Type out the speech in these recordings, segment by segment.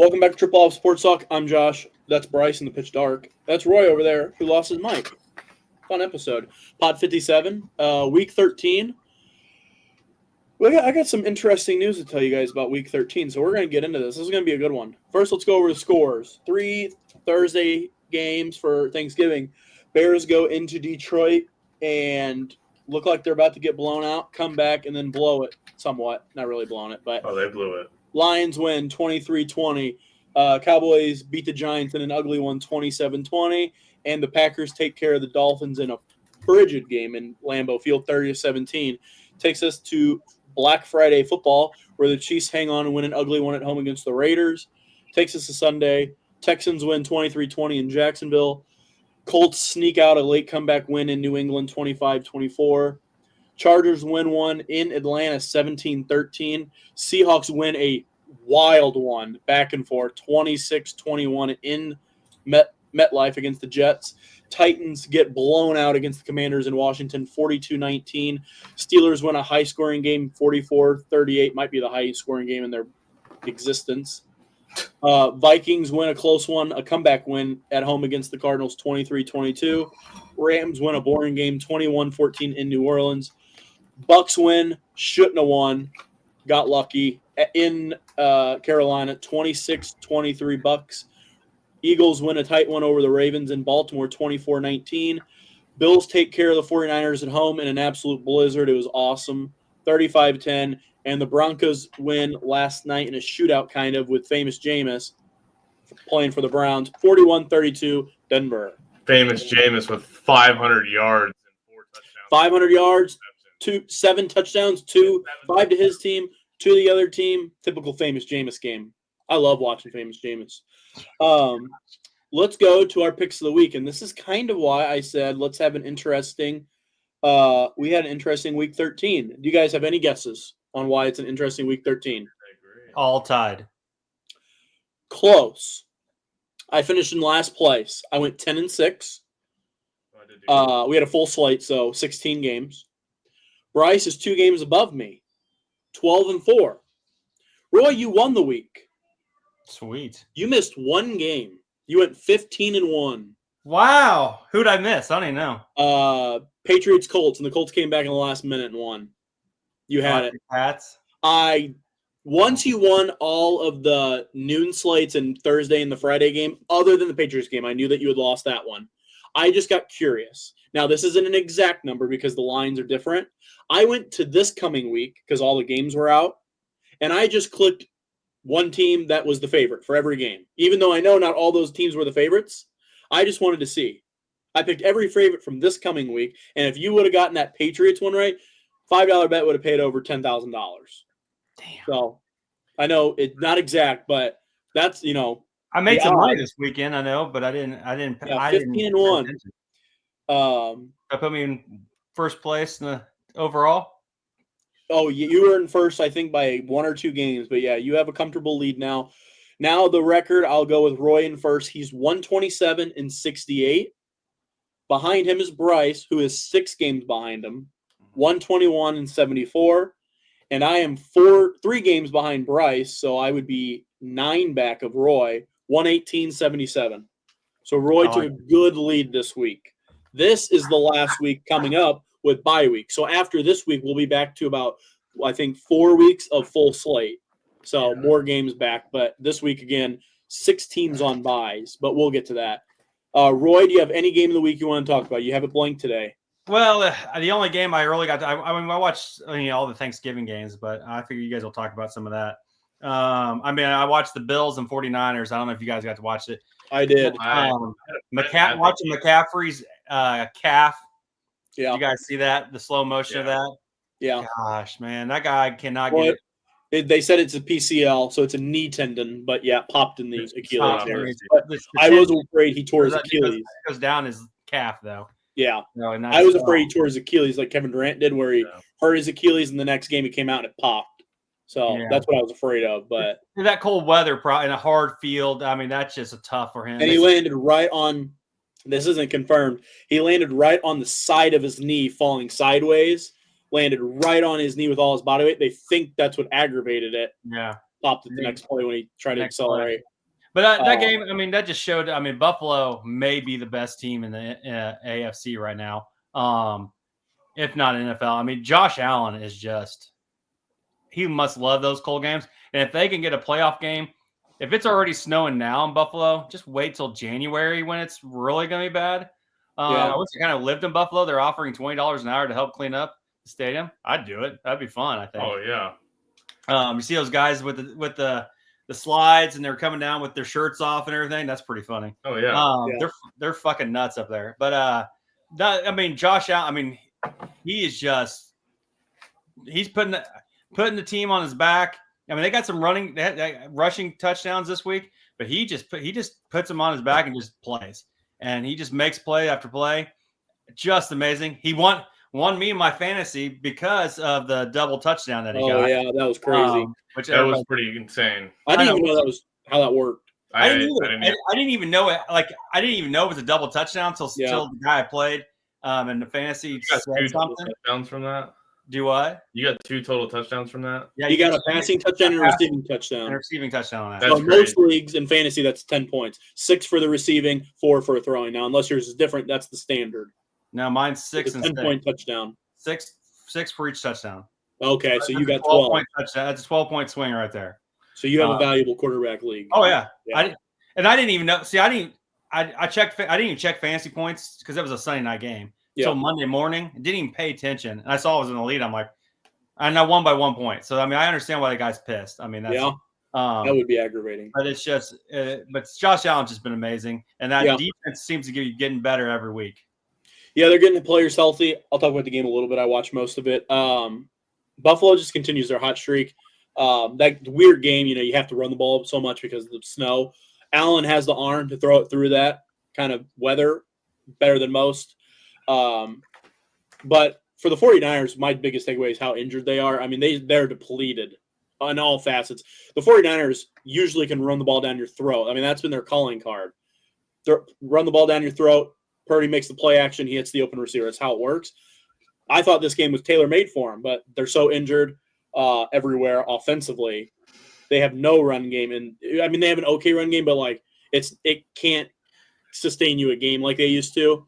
Welcome back to Triple Off Sports Talk. I'm Josh. That's Bryce in the pitch dark. That's Roy over there who lost his mic. Fun episode. Pod 57, week 13. I got some interesting news to tell you guys about week 13, so we're going to get into this. This is going to be a good one. First, let's go over the scores. 3 Thursday games for Thanksgiving. Bears go into Detroit and look like they're about to get blown out, come back, and then blow it somewhat. Not really blowing it, but they blew it. Lions win 23-20. Cowboys beat the Giants in an ugly one, 27-20. And the Packers take care of the Dolphins in a frigid game in Lambeau Field, 30-17. Takes us to Black Friday football, where the Chiefs hang on and win an ugly one at home against the Raiders. Takes us to Sunday. Texans win 23-20 in Jacksonville. Colts sneak out a late comeback win in New England, 25-24. Chargers win one in Atlanta, 17-13. Seahawks win a wild one, back and forth, 26-21 in MetLife against the Jets. Titans get blown out against the Commanders in Washington, 42-19. Steelers win a high-scoring game, 44-38. Might be the highest-scoring game in their existence. Vikings win a close one, a comeback win at home against the Cardinals, 23-22. Rams win a boring game, 21-14 in New Orleans. Bucks win, shouldn't have won, got lucky in Carolina, 26-23 Bucks. Eagles win a tight one over the Ravens in Baltimore, 24-19. Bills take care of the 49ers at home in an absolute blizzard. It was awesome, 35-10. And the Broncos win last night in a shootout kind of with Famous Jameis playing for the Browns, 41-32 Denver. Famous Jameis with 500 yards and 4 touchdowns. 500 yards, 7 touchdowns, 5 to his team, 2 to the other team. Typical Famous Jameis game. I love watching Famous Jameis. Let's go to our picks of the week. And this is kind of why I said let's have an interesting we had an interesting week 13. Do you guys have any guesses on why it's an interesting week 13? I agree. All tied. Close. I finished in last place. I went 10-6. We had a full slate, so 16 games. Bryce is 2 games above me, 12-4. Roy, you won the week. Sweet. You missed 1 game. You went 15-1. Wow. Who'd I miss? I don't even know. Patriots Colts, and the Colts came back in the last minute and won. You had it. Pats. Once you won all of the noon slates and Thursday and the Friday game, other than the Patriots game, I knew that you had lost that one. I just got curious. Now, this isn't an exact number because the lines are different. I went to this coming week because all the games were out, and I just clicked one team that was the favorite for every game. Even though I know not all those teams were the favorites, I just wanted to see. I picked every favorite from this coming week, and if you would have gotten that Patriots one right, $5 bet would have paid over $10,000. Damn. So I know it's not exact, but that's I made some money this weekend. I know, but I didn't. Yeah, 15-1. That put me in first place in the overall. Oh, you were in first, I think, by 1 or 2 games. But yeah, you have a comfortable lead now. Now the record, I'll go with Roy in first. He's 127-68. Behind him is Bryce, who is 6 games behind him, 121-74. And I am 3 games behind Bryce, so I would be 9 back of Roy, 118-77. So Roy took a good lead this week. This is the last week coming up with bye week. So after this week, we'll be back to about, I think, 4 weeks of full slate. So more games back. But this week, again, 6 teams on byes. But we'll get to that. Roy, do you have any game of the week you want to talk about? You have it blank today. Well, the only game I really got to, I watched all the Thanksgiving games, but I figure you guys will talk about some of that. I watched the Bills and 49ers. I don't know if you guys got to watch it. I did. Watching McCaffrey's calf. Yeah. Did you guys see that? The slow motion of that? Yeah. Gosh, man, that guy cannot get it. They said it's a PCL, so it's a knee tendon, but popped in the Achilles area. I was afraid he tore his Achilles. It goes down his calf, though. Yeah. No, I was afraid he tore his Achilles like Kevin Durant did, where he hurt his Achilles, and the next game he came out and it popped. So that's what I was afraid of. But that cold weather in a hard field, that's just a tough for him. And he landed right on – this isn't confirmed. He landed right on the side of his knee, falling sideways. Landed right on his knee with all his body weight. They think that's what aggravated it. Yeah. Popped it the next play when he tried to accelerate. But that game, I mean, that just showed. I mean, Buffalo may be the best team in the AFC right now, if not NFL. I mean, Josh Allen is just—he must love those cold games. And if they can get a playoff game, if it's already snowing now in Buffalo, just wait till January when it's really going to be bad. I wish I kind of lived in Buffalo. They're offering $20 an hour to help clean up the stadium. I'd do it. That'd be fun, I think. Oh yeah. You see those guys with the slides and they're coming down with their shirts off and everything. That's pretty funny. Oh yeah. They're fucking nuts up there. But I mean, Josh Allen. I mean, he's putting the team on his back. I mean, they got some rushing touchdowns this week, but he just puts them on his back and just plays, and he just makes play after play. Just amazing. He won me in my fantasy because of the double touchdown that he got. Oh yeah, that was crazy. That was pretty insane. I didn't even know that was how that worked. I didn't even know it. Like I didn't even know it was a double touchdown until the guy I played in the fantasy. You got 2 total touchdowns from that. Do what? You got 2 total touchdowns from that. Yeah, you got a passing touchdown and a receiving touchdown. And a receiving touchdown on that. So most leagues in fantasy, that's 10 points. 6 for the receiving, 4 for a throwing. Now, unless yours is different, that's the standard. No, mine's 6 and 10-point touchdown. 6 for each touchdown. Okay, so you got 12. Touchdown. That's a 12-point swing right there. So you have a valuable quarterback league. Oh yeah. I didn't even know. See, I didn't even check fantasy points because it was a Sunday night game. So Monday morning, I didn't even pay attention, and I saw it was in the lead. I'm like, and I won by 1 point. So I mean, I understand why the guy's pissed. I mean, that's that would be aggravating. But it's just, but Josh Allen's just been amazing, and that defense seems to be getting better every week. Yeah, they're getting the players healthy. I'll talk about the game a little bit. I watched most of it. Buffalo just continues their hot streak. That weird game, you have to run the ball so much because of the snow. Allen has the arm to throw it through that kind of weather better than most. But for the 49ers, my biggest takeaway is how injured they are. I mean, they're depleted on all facets. The 49ers usually can run the ball down your throat. I mean, that's been their calling card. Run the ball down your throat. Purdy makes the play action. He hits the open receiver. That's how it works. I thought this game was tailor-made for him, but they're so injured everywhere offensively. They have no run game. And I mean, they have an okay run game, but it can't sustain you a game like they used to.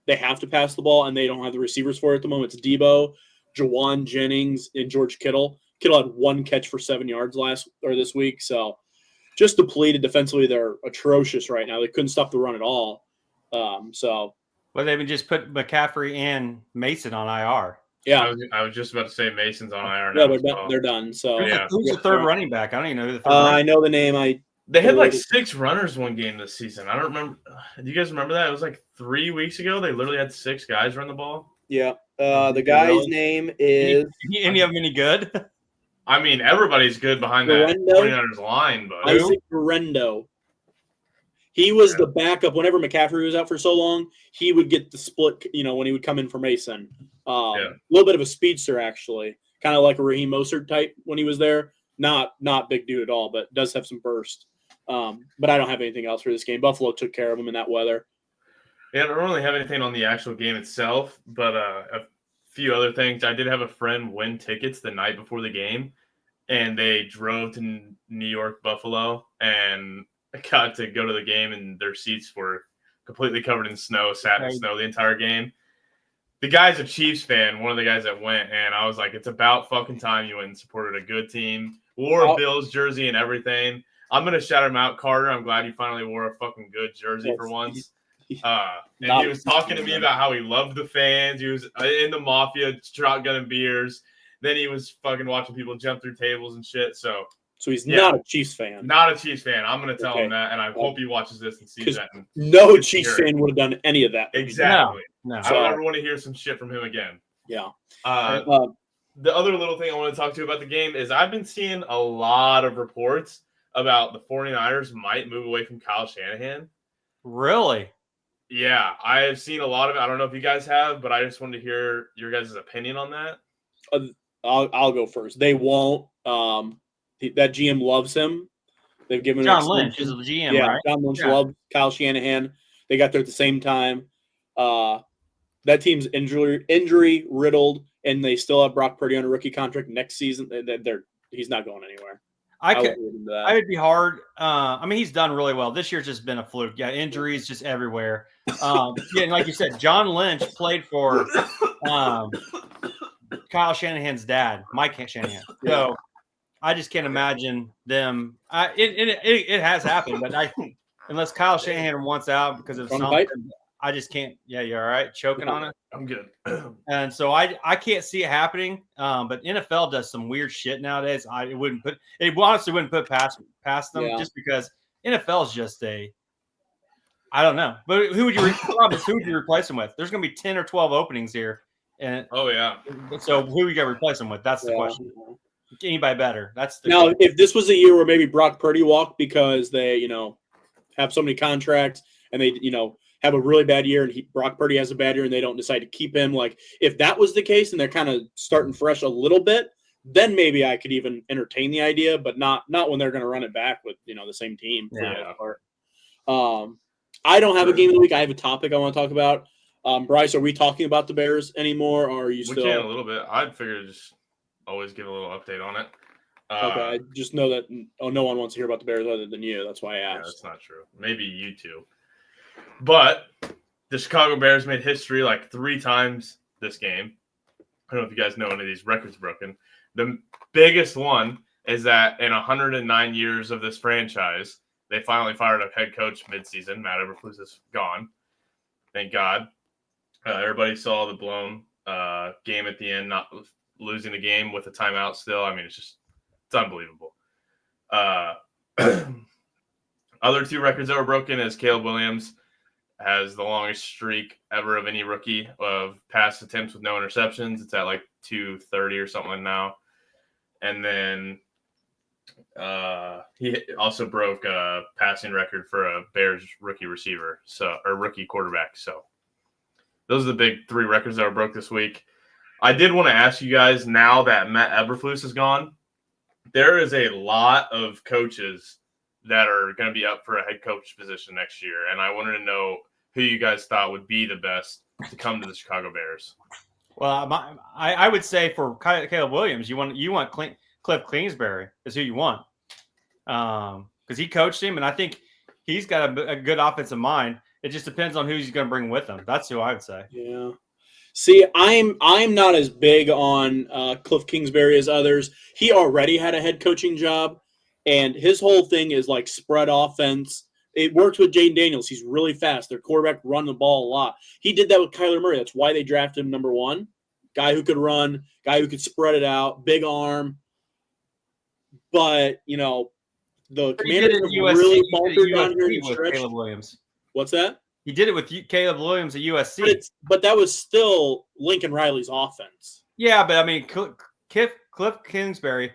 They have to pass the ball, and they don't have the receivers for it at the moment. It's Debo, Jawan Jennings, and George Kittle. Kittle had 1 catch for 7 yards this week. So just depleted defensively. They're atrocious right now. They couldn't stop the run at all. Well, they even just put McCaffrey and Mason on IR. Yeah, I was just about to say Mason's on IR now. Yeah, they're done. So who's the third running back? I don't even know who the third. I know the name. They had 6 runners one game this season. I don't remember. Do you guys remember that? It was 3 weeks ago. They literally had 6 guys run the ball. Yeah. The guy's name is. Any of them any good? I mean, everybody's good behind that 49ers line, but Isaac Guerrero. He was the backup. Whenever McCaffrey was out for so long, he would get the split, when he would come in for Mason. A little bit of a speedster, actually. Kind of like a Raheem Mostert type when he was there. Not big dude at all, but does have some burst. But I don't have anything else for this game. Buffalo took care of him in that weather. Yeah, I don't really have anything on the actual game itself, but a few other things. I did have a friend win tickets the night before the game, and they drove to New York, Buffalo, and got to go to the game, and their seats were completely covered in snow, sat in snow the entire game. The guy's a Chiefs fan, one of the guys that went, and I was like, it's about fucking time you went and supported a good team. Wore a Bills jersey and everything. I'm going to shout him out, Carter. I'm glad you finally wore a fucking good jersey for once. And he was talking to me about how he loved the fans. He was in the Mafia, shotgunning beers. Then he was fucking watching people jump through tables and shit, So he's not a Chiefs fan. Not a Chiefs fan. I'm going to tell him that, and I hope he watches this and sees that. No Chiefs fan would have done any of that. Exactly. No. I don't ever want to hear some shit from him again. Yeah. The other little thing I want to talk to you about the game is I've been seeing a lot of reports about the 49ers might move away from Kyle Shanahan. Really? Yeah, I have seen a lot of it. I don't know if you guys have, but I just wanted to hear your guys' opinion on that. I'll go first. They won't. That GM loves him. They've given John Lynch is the GM, right? John Lynch loves Kyle Shanahan. They got there at the same time. That team's injury riddled, and they still have Brock Purdy on a rookie contract next season. He's not going anywhere. I would could. hold him to that. I would be hard. I mean, he's done really well. This year's just been a fluke. Yeah, injuries just everywhere. And like you said, John Lynch played for Kyle Shanahan's dad, Mike Shanahan. So I just can't imagine them. It has happened, but unless Kyle Shanahan wants out because of something, I just can't. Yeah, you all right? Choking on it? I'm good. And so I can't see it happening. But NFL does some weird shit nowadays. It honestly wouldn't put past them just because NFL is just I don't know. But who would you replace them with? There's going to be 10 or 12 openings here. And so who are you going to replace them with? That's the question. Anybody better? That's the question. If this was a year where maybe Brock Purdy walked because they, have so many contracts and they, have a really bad year and Brock Purdy has a bad year and they don't decide to keep him. Like if that was the case and they're kind of starting fresh a little bit, then maybe I could even entertain the idea, but not when they're going to run it back with, the same team. For the most part. I don't have a game of the week. I have a topic I want to talk about. Bryce, are we talking about the Bears anymore, or are you still? We can a little bit. I'd figure to just always give a little update on it. Okay, I just know that no one wants to hear about the Bears other than you. That's why I asked. Yeah, that's not true. Maybe you two. But the Chicago Bears made history like 3 times this game. I don't know if you guys know any of these records broken. The biggest one is that in 109 years of this franchise, they finally fired a head coach midseason. Matt Eberflus is gone. Thank God. Everybody saw the blown game at the end, not losing the game with a timeout still. I mean, it's unbelievable. Other 2 records that were broken is Caleb Williams has the longest streak ever of any rookie of pass attempts with no interceptions. It's at like 230 or something now. And then he also broke a passing record for a Bears rookie receiver, or rookie quarterback. So those are the big 3 records that were broke this week. I did want to ask you guys, now that Matt Eberflus is gone, there is a lot of coaches that are going to be up for a head coach position next year. And I wanted to know who you guys thought would be the best to come to the Chicago Bears. Well, I would say for Caleb Williams, you want Cliff Kingsbury is who you want. Because he coached him, and I think he's got a good offensive mind. It just depends on who he's going to bring with him. That's who I would say. Yeah. See, I'm not as big on Cliff Kingsbury as others. He already had a head coaching job, and his whole thing is like spread offense. It works with Jaden Daniels. He's really fast. Their quarterback run the ball a lot. He did that with Kyler Murray. That's why they drafted him number 1. Guy who could run, guy who could spread it out, big arm. But, the Commanders have really faltered down here in the stretch. Caleb Williams. What's that? He did it with Caleb Williams at USC. But that was still Lincoln Riley's offense. Yeah, but I mean, Cliff Kingsbury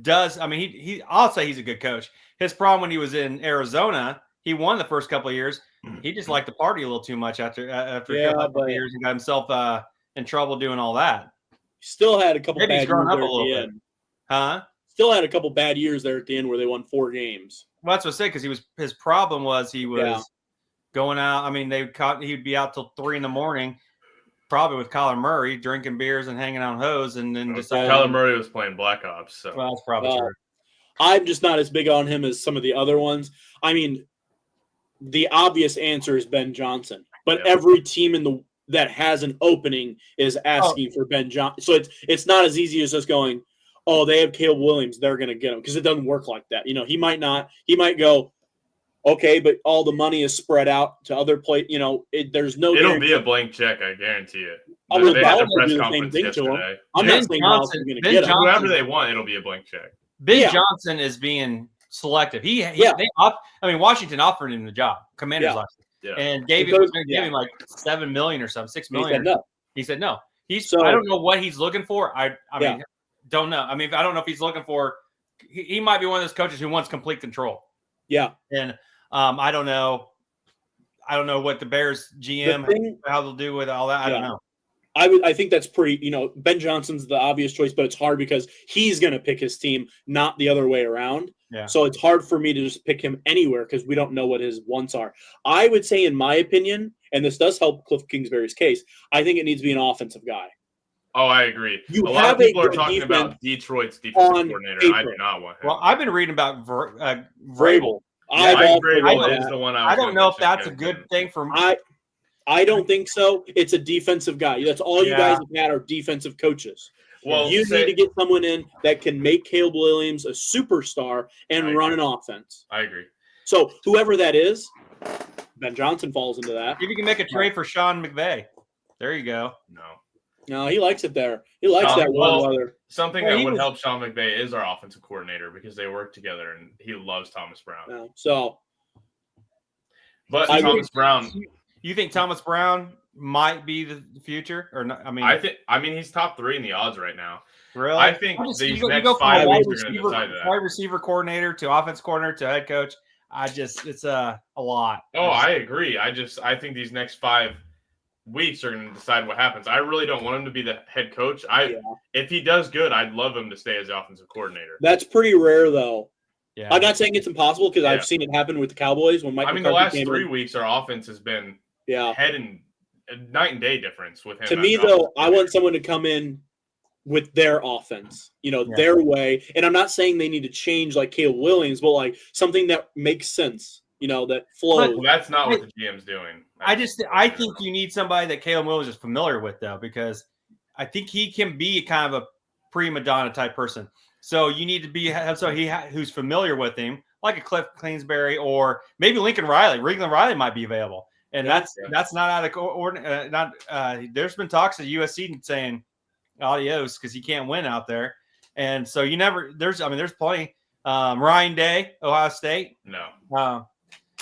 does. I mean, I'll say he's a good coach. His problem when he was in Arizona, he won the first couple of years. He just liked to party a little too much after a couple of years and got himself in trouble doing all that. Still had a couple Maybe bad he's grown years up a there little at the bit. end. Huh? Still had a couple bad years there at the end where they won 4 games. Well, that's what I said, because his problem was he was going out. I mean, he'd be out till 3 a.m, probably with Kyler Murray, drinking beers and hanging out on hose, and then decided Kyler Murray was playing Black Ops. So well, that's probably true. I'm just not as big on him as some of the other ones. I mean, the obvious answer is Ben Johnson, but every team that has an opening is asking for Ben Johnson. So it's not as easy as just going, oh, they have Caleb Williams, they're going to get him, because it doesn't work like that. He might not. He might go, okay, but all the money is spread out to other places. There's no. It'll be a blank check, I guarantee it. They had a press conference yesterday. I'm not saying Johnson's going to get him. Whoever they want, it'll be a blank check. Ben Johnson is being selective. Washington offered him the job, Commanders last year, and was going to give him like $7 million or something, $6 million. He said no. I don't know what he's looking for. I mean, don't know. I mean, I don't know if he's looking for. He might be one of those coaches who wants complete control. Yeah, and I don't know. I don't know what the Bears GM how they'll do with all that. I don't know. I think that's pretty. Ben Johnson's the obvious choice, but it's hard because he's going to pick his team, not the other way around. Yeah. So it's hard for me to just pick him anywhere because we don't know what his wants are. I would say, in my opinion, and this does help Cliff Kingsbury's case, I think it needs to be an offensive guy. Oh, I agree. You a lot have of people a are good talking defense about Detroit's defensive on coordinator. paper. I do not want him. Well, I've been reading about Vrabel. Vrabel. Yeah, I've also Vrabel read is that. the one I was I don't gonna know if mention that's a because, good thing for I don't think so. It's a defensive guy. That's all you guys have had are defensive coaches. Well, You need to get someone in that can make Caleb Williams a superstar and run an offense. I agree. So whoever that is, Ben Johnson falls into that. If you can make a trade for Sean McVay, there you go. No, he likes it there. He likes that warm weather. Something that would help Sean McVay is our offensive coordinator because they work together and he loves Thomas Brown. Yeah, so, but Thomas Brown. You think Thomas Brown might be the future or not? I mean he's top 3 in the odds right now. Really? I think these next 5 weeks are going to decide that. Wide receiver coordinator to offense coordinator to head coach. It's a lot. Oh, I agree. I think these next 5 weeks are going to decide what happens. I really don't want him to be the head coach. If he does good, I'd love him to stay as the offensive coordinator. That's pretty rare, though. Yeah. I'm not saying it's impossible because I've seen it happen with the Cowboys when Mike. The last 3 weeks, our offense has been head and night and day difference with him. To me, though, I want someone to come in with their offense, their way. And I'm not saying they need to change like Caleb Williams, but like something that makes sense, that flows. Well, that's not what the GM's doing. I think you need somebody that Caleb Williams is familiar with, though, because I think he can be kind of a prima donna type person. So you need to have somebody who's familiar with him, like a Cliff Kingsbury or maybe Lincoln Riley. Lincoln Riley might be available, and that's not out of order. There's been talks at USC saying adios because he can't win out there, and so there's plenty. Ryan Day, Ohio State. No,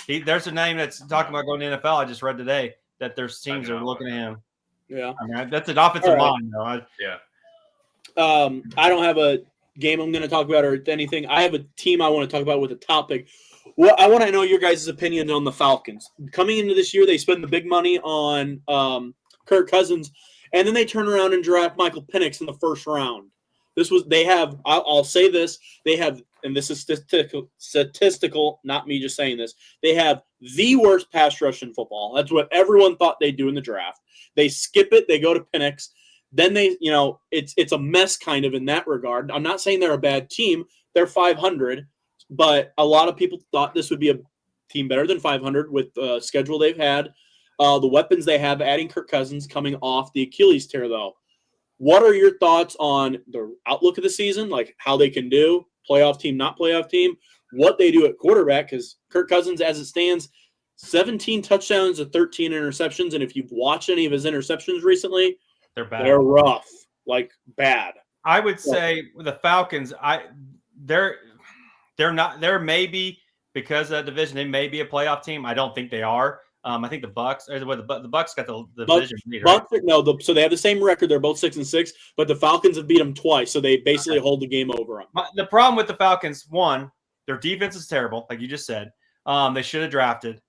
there's a name that's talking about going to NFL. I just read today that there's teams are looking at him. Yeah, that's an offensive line, though. I don't have a game I'm going to talk about or anything. I have a team I want to talk about with a topic. Well, I want to know your guys' opinion on the Falcons. Coming into this year, they spend the big money on Kirk Cousins, and then they turn around and draft Michael Penix in the first round. I'll say this, they have, and this is statistical, not me just saying this, they have the worst pass rush in football. That's what everyone thought they'd do in the draft. They skip it, they go to Penix. Then it's a mess kind of in that regard. I'm not saying they're a bad team. They're 500, but a lot of people thought this would be a team better than 500 with the schedule they've had, the weapons they have, adding Kirk Cousins coming off the Achilles tear, though. What are your thoughts on the outlook of the season, like how they can do, playoff team, not playoff team, what they do at quarterback? Because Kirk Cousins, as it stands, 17 touchdowns to 13 interceptions, and if you've watched any of his interceptions recently, they're bad. They're rough, like bad. I would say with the Falcons, they're maybe because of that division, they may be a playoff team. I don't think they are. I think the Bucks, or the Bucks got the division lead, right? So they have the same record. They're both 6-6, but the Falcons have beat them twice, so they basically hold the game over them. The problem with the Falcons, one, their defense is terrible, like you just said. They should have drafted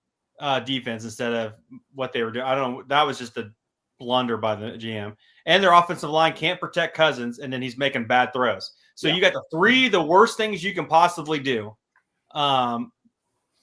defense instead of what they were doing. I don't know. That was just a blunder by the GM, and their offensive line can't protect Cousins, and then he's making bad throws. So you got the worst things you can possibly do, trying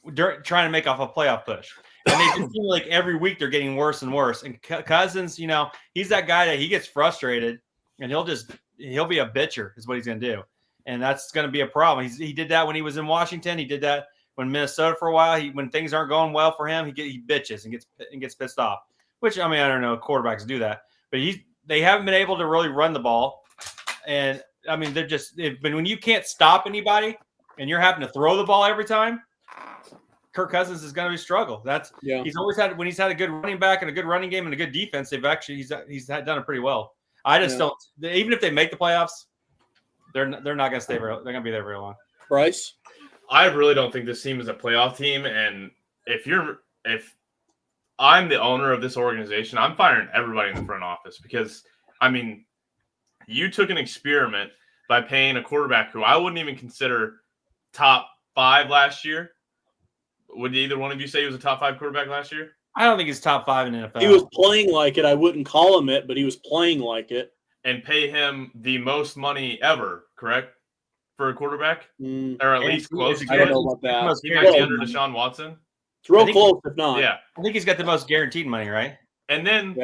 to make off a playoff push. And they just seem like every week they're getting worse and worse. And Cousins, he's that guy that he gets frustrated, and he'll be a bitcher is what he's going to do, and that's going to be a problem. He did that when he was in Washington. He did that when Minnesota for a while. When things aren't going well for him, he bitches and gets pissed off. Which, I don't know, quarterbacks do that. But they haven't been able to really run the ball. And, they're just – but when you can't stop anybody and you're having to throw the ball every time, Kirk Cousins is going to struggle. He's always had – when he's had a good running back and a good running game and a good defense, he's done it pretty well. I just don't – even if they make the playoffs, they're not going to stay – they're going to be there very long. Bryce? I really don't think this team is a playoff team. And if I'm the owner of this organization, I'm firing everybody in the front office because, you took an experiment by paying a quarterback who I wouldn't even consider top 5 last year. Would either one of you say he was a top 5 quarterback last year? I don't think he's top 5 in the NFL. He was playing like it. I wouldn't call him it, but he was playing like it. And pay him the most money ever, correct? For a quarterback? Or at least close to it. I don't know about that. He might be under Deshaun Watson. It's real close, if not. Yeah. I think he's got the most guaranteed money, right? And then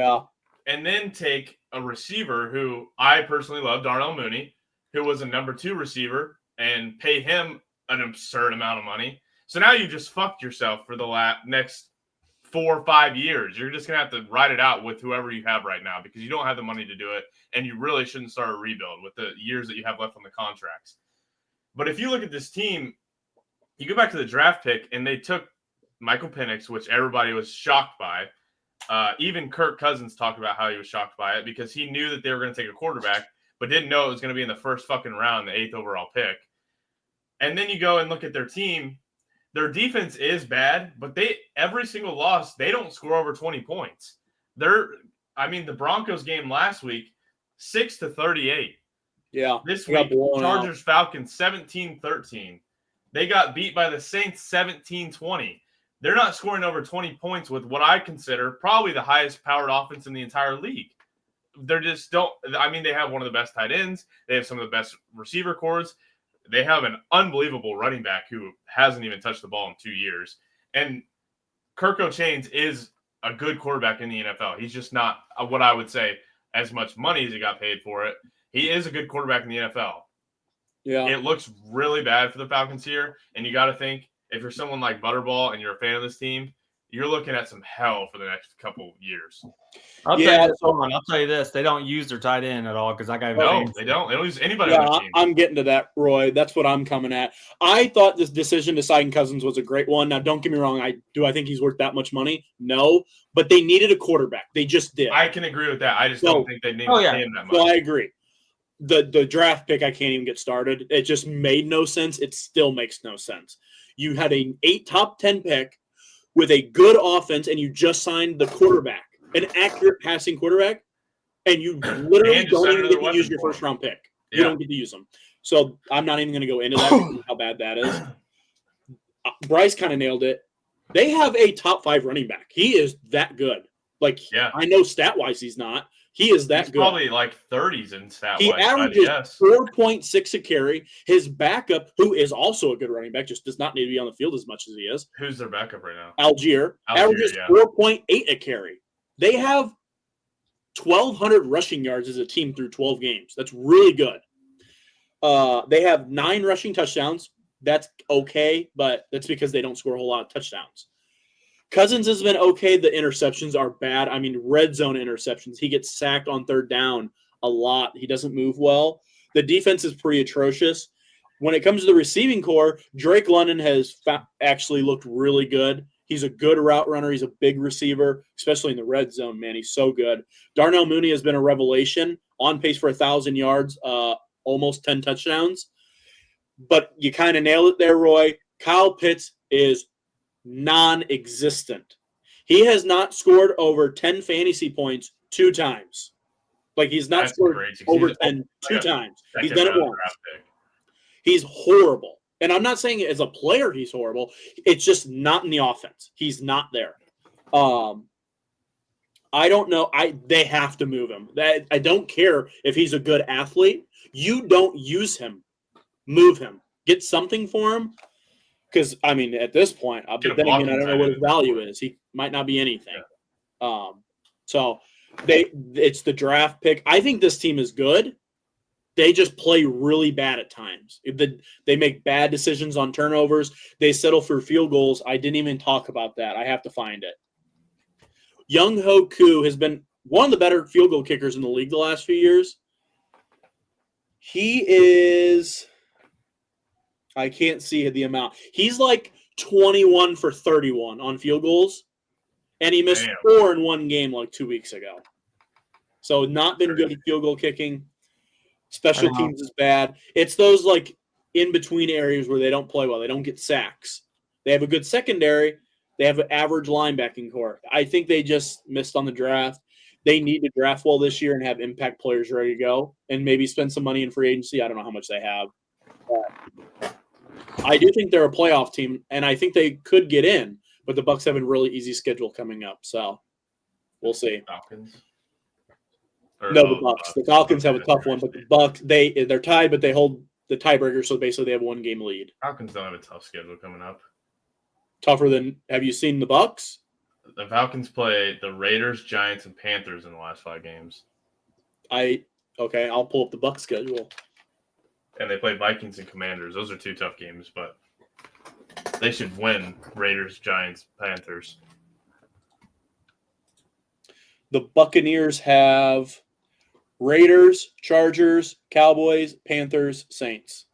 and then take a receiver who I personally love, Darnell Mooney, who was a number 2 receiver, and pay him an absurd amount of money. So now you just fucked yourself for the next 4 or 5 years. You're just going to have to ride it out with whoever you have right now because you don't have the money to do it, and you really shouldn't start a rebuild with the years that you have left on the contracts. But if you look at this team, you go back to the draft pick, and they took Michael Penix, which everybody was shocked by. Even Kirk Cousins talked about how he was shocked by it because he knew that they were going to take a quarterback, but didn't know it was going to be in the first fucking round, the 8th overall pick. And then you go and look at their team. Their defense is bad, but every single loss, they don't score over 20 points. The Broncos game last week, 6-38. Yeah. This week, Chargers Falcons 17-13. They got beat by the Saints 17-20. They're not scoring over 20 points with what I consider probably the highest powered offense in the entire league. They just don't. I mean, they have one of the best tight ends. They have some of the best receiver cores. They have an unbelievable running back who hasn't even touched the ball in 2 years. And Kirk O'Chains is a good quarterback in the NFL. He's just not what I would say as much money as he got paid for it. He is a good quarterback in the NFL. Yeah. It looks really bad for the Falcons here. And you got to think, if you're someone like Butterball and you're a fan of this team, you're looking at some hell for the next couple years. I'll tell you this. They don't use their tight end at all because I got no, they don't. They don't use anybody on the team. I'm getting to that, Roy. That's what I'm coming at. I thought this decision to sign Cousins was a great one. Now, don't get me wrong. I think he's worth that much money? No, but they needed a quarterback. They just did. I can agree with that. I just don't think they needed him that much. So I agree. The draft pick, I can't even get started. It just made no sense. It still makes no sense. You had an top 10 pick with a good offense, and you just signed the quarterback, an accurate passing quarterback, and you literally don't even get to use your first-round pick. You don't get to use them. So I'm not even going to go into that because of how bad that is. Bryce kind of nailed it. They have a top 5 running back. He is that good. I know stat-wise he's not. He is that good. Probably like 30s in stat-wise. He averages 4.6 a carry. His backup, who is also a good running back, just does not need to be on the field as much as he is. Who's their backup right now? Algier averages 4.8 a carry. They have 1,200 rushing yards as a team through 12 games. That's really good. They have 9 rushing touchdowns. That's okay, but that's because they don't score a whole lot of touchdowns. Cousins has been okay. The interceptions are bad. I mean, red zone interceptions. He gets sacked on 3rd down a lot. He doesn't move well. The defense is pretty atrocious. When it comes to the receiving core, Drake London has actually looked really good. He's a good route runner. He's a big receiver, especially in the red zone, man. He's so good. Darnell Mooney has been a revelation, on pace for 1,000 yards, almost 10 touchdowns. But you kind of nailed it there, Roy. Kyle Pitts is non-existent. He has not scored over 10 fantasy points 2 times. He's not scored over 10 2 times. He's done it once. He's horrible. And I'm not saying as a player he's horrible. It's just not in the offense. He's not there. I don't know. They have to move him. I don't care if he's a good athlete. You don't use him. Move him. Get something for him. Because, at this point, but then again, I don't know what his value is. He might not be anything. So it's the draft pick. I think this team is good. They just play really bad at times. They make bad decisions on turnovers. They settle for field goals. I didn't even talk about that. I have to find it. Young Ho Koo has been one of the better field goal kickers in the league the last few years. He is... I can't see the amount. He's 21 for 31 on field goals, and he missed 4 in one game 2 weeks ago. So not been good at field goal kicking. Special teams is bad. It's those in-between areas where they don't play well. They don't get sacks. They have a good secondary. They have an average linebacking core. I think they just missed on the draft. They need to draft well this year and have impact players ready to go and maybe spend some money in free agency. I don't know how much they have. I do think they're a playoff team, and I think they could get in, but the Bucs have a really easy schedule coming up, so we'll see. Falcons? No, the Bucs. The Falcons have a tough one, but the Bucs they're tied, but they hold the tiebreaker, so basically they have 1-game lead. Falcons don't have a tough schedule coming up. Tougher than? Have you seen the Bucs? The Falcons play the Raiders, Giants, and Panthers in the last 5 games. Okay, I'll pull up the Bucs schedule. And they play Vikings and Commanders. Those are 2 tough games, but they should win. Raiders, Giants, Panthers. The Buccaneers have Raiders, Chargers, Cowboys, Panthers, Saints.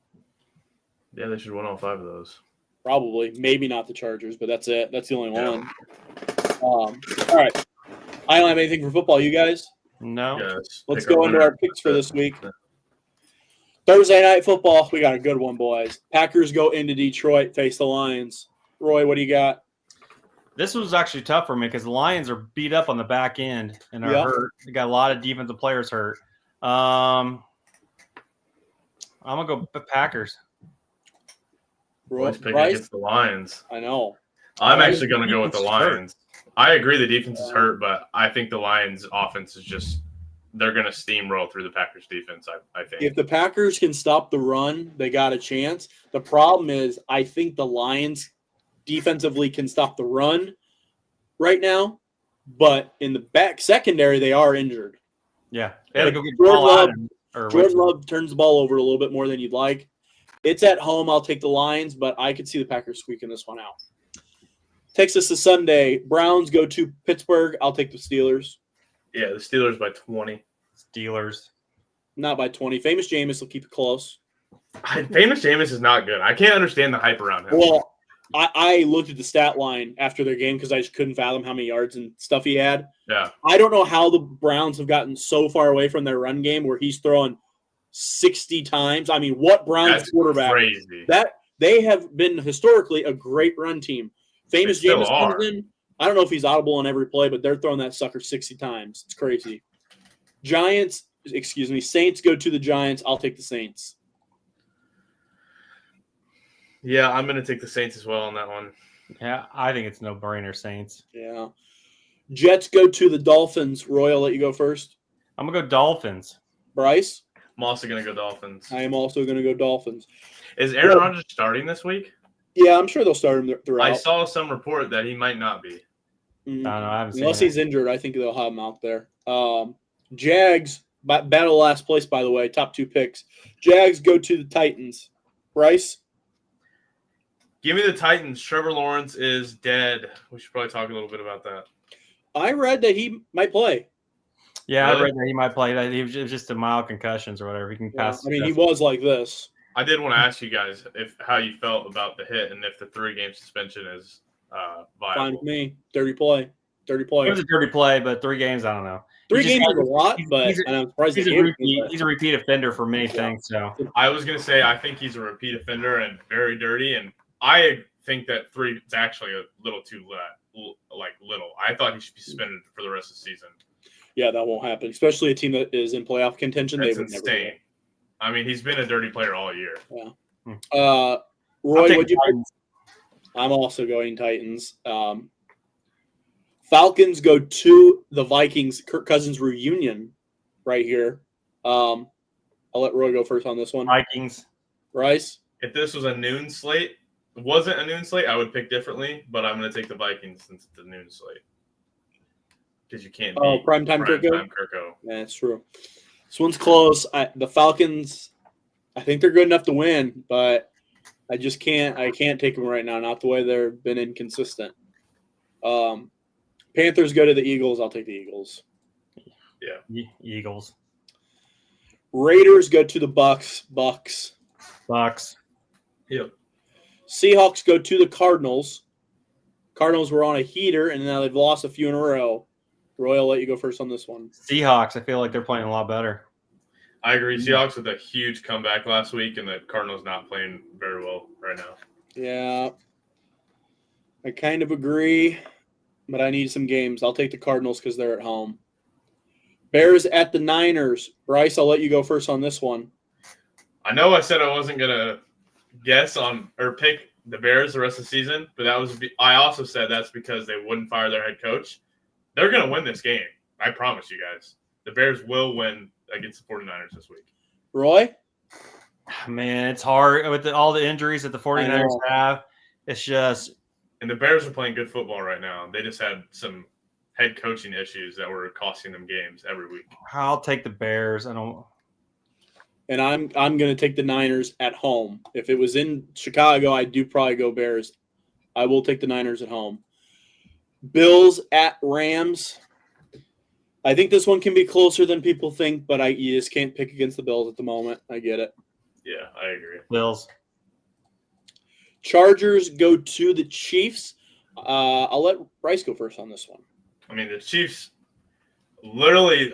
Yeah, they should win all 5 of those. Probably. Maybe not the Chargers, but that's it. That's the only one. All right. I don't have anything for football. You guys? No. Yes. Let's go into our picks for this week. Thursday night football. We got a good one, boys. Packers go into Detroit, face the Lions. Roy, what do you got? This was actually tough for me because the Lions are beat up on the back end and are hurt. They got a lot of defensive players hurt. I'm gonna go Packers. Roy's picking against the Lions. I know. I'm actually gonna go with the Lions. I agree the defense is hurt, but I think the Lions' offense is just they're gonna steamroll through the Packers' defense. I think if the Packers can stop the run, they got a chance. The problem is, I think the Lions defensively can stop the run right now, but in the back secondary, they are injured. Yeah, they had to go get Jordan Love turns the ball over a little bit more than you'd like. It's at home. I'll take the Lions, but I could see the Packers squeaking this one out. Takes us to Sunday. Browns go to Pittsburgh. I'll take the Steelers. Yeah, the Steelers by 20. Steelers. Not by 20. Famous Jameis will keep it close. Famous Jameis is not good. I can't understand the hype around him. Well, I looked at the stat line after their game because I just couldn't fathom how many yards and stuff he had. Yeah. I don't know how the Browns have gotten so far away from their run game where he's throwing 60 times. I mean, what Browns quarterback? Crazy. That they have been historically a great run team. Famous Jameis comes in. I don't know if he's audible on every play, but they're throwing that sucker 60 times. It's crazy. Saints go to the Giants. I'll take the Saints. Yeah, I'm going to take the Saints as well on that one. Yeah, I think it's no-brainer, Saints. Yeah. Jets go to the Dolphins. Roy, I'll let you go first. I'm going to go Dolphins. Bryce? I'm also going to go Dolphins. I am also going to go Dolphins. Is Aaron Rodgers starting this week? Yeah, I'm sure they'll start him throughout. I saw some report that he might not be. I don't know. I haven't seen Unless he's injured, I think they'll have him out there. Jags, battle last place, by the way, top 2 picks. Jags go to the Titans. Bryce? Give me the Titans. Trevor Lawrence is dead. We should probably talk a little bit about that. I read that he might play. Yeah, Really? I read that he might play. That he was just a mild concussions or whatever. He can pass. I mean, he was like this. I did want to ask you guys how you felt about the hit and if the 3-game suspension is viable. Fine with me. Dirty play. It was a dirty play, but 3 games, I don't know. 3 games is a lot, but I'm surprised he's a repeat offender for many things. So I was going to say I think he's a repeat offender and very dirty, and I think that 3 is actually a little too little. I thought he should be suspended for the rest of the season. Yeah, that won't happen. Especially a team that is in playoff contention. That's they would insane. Never I mean, he's been a dirty player all year. Yeah. Roy, what'd you pick? I'm also going Titans. Falcons go to the Vikings. Kirk Cousins reunion right here. I'll let Roy go first on this one. Vikings. Bryce? If this was a noon slate, wasn't a noon slate, I would pick differently, but I'm going to take the Vikings since it's a noon slate. Because you can't beat primetime Kirko? Yeah, that's true. This one's close. The Falcons, I think they're good enough to win, but I just can't. I can't take them right now. Not the way they've been inconsistent. Panthers go to the Eagles. I'll take the Eagles. Yeah, Eagles. Raiders go to the Bucks. Bucks. Yep. Seahawks go to the Cardinals. Cardinals were on a heater, and now they've lost a few in a row. Roy, I'll let you go first on this one. Seahawks, I feel like they're playing a lot better. I agree. Seahawks with a huge comeback last week, and the Cardinals not playing very well right now. Yeah. I kind of agree, but I need some games. I'll take the Cardinals because they're at home. Bears at the Niners. Bryce, I'll let you go first on this one. I know I said I wasn't going to guess on or pick the Bears the rest of the season, but I also said that's because they wouldn't fire their head coach. They're going to win this game. I promise you guys. The Bears will win against the 49ers this week. Roy? Man, it's hard with all the injuries that the 49ers have. It's just And the Bears are playing good football right now. They just had some head coaching issues that were costing them games every week. I'll take the Bears. I don't. And I'm going to take the Niners at home. If it was in Chicago, I do probably go Bears. I will take the Niners at home. Bills at Rams. I think this one can be closer than people think, but you just can't pick against the Bills at the moment. I get it. Yeah, I agree. Bills. Chargers go to the Chiefs. I'll let Bryce go first on this one. I mean, the Chiefs literally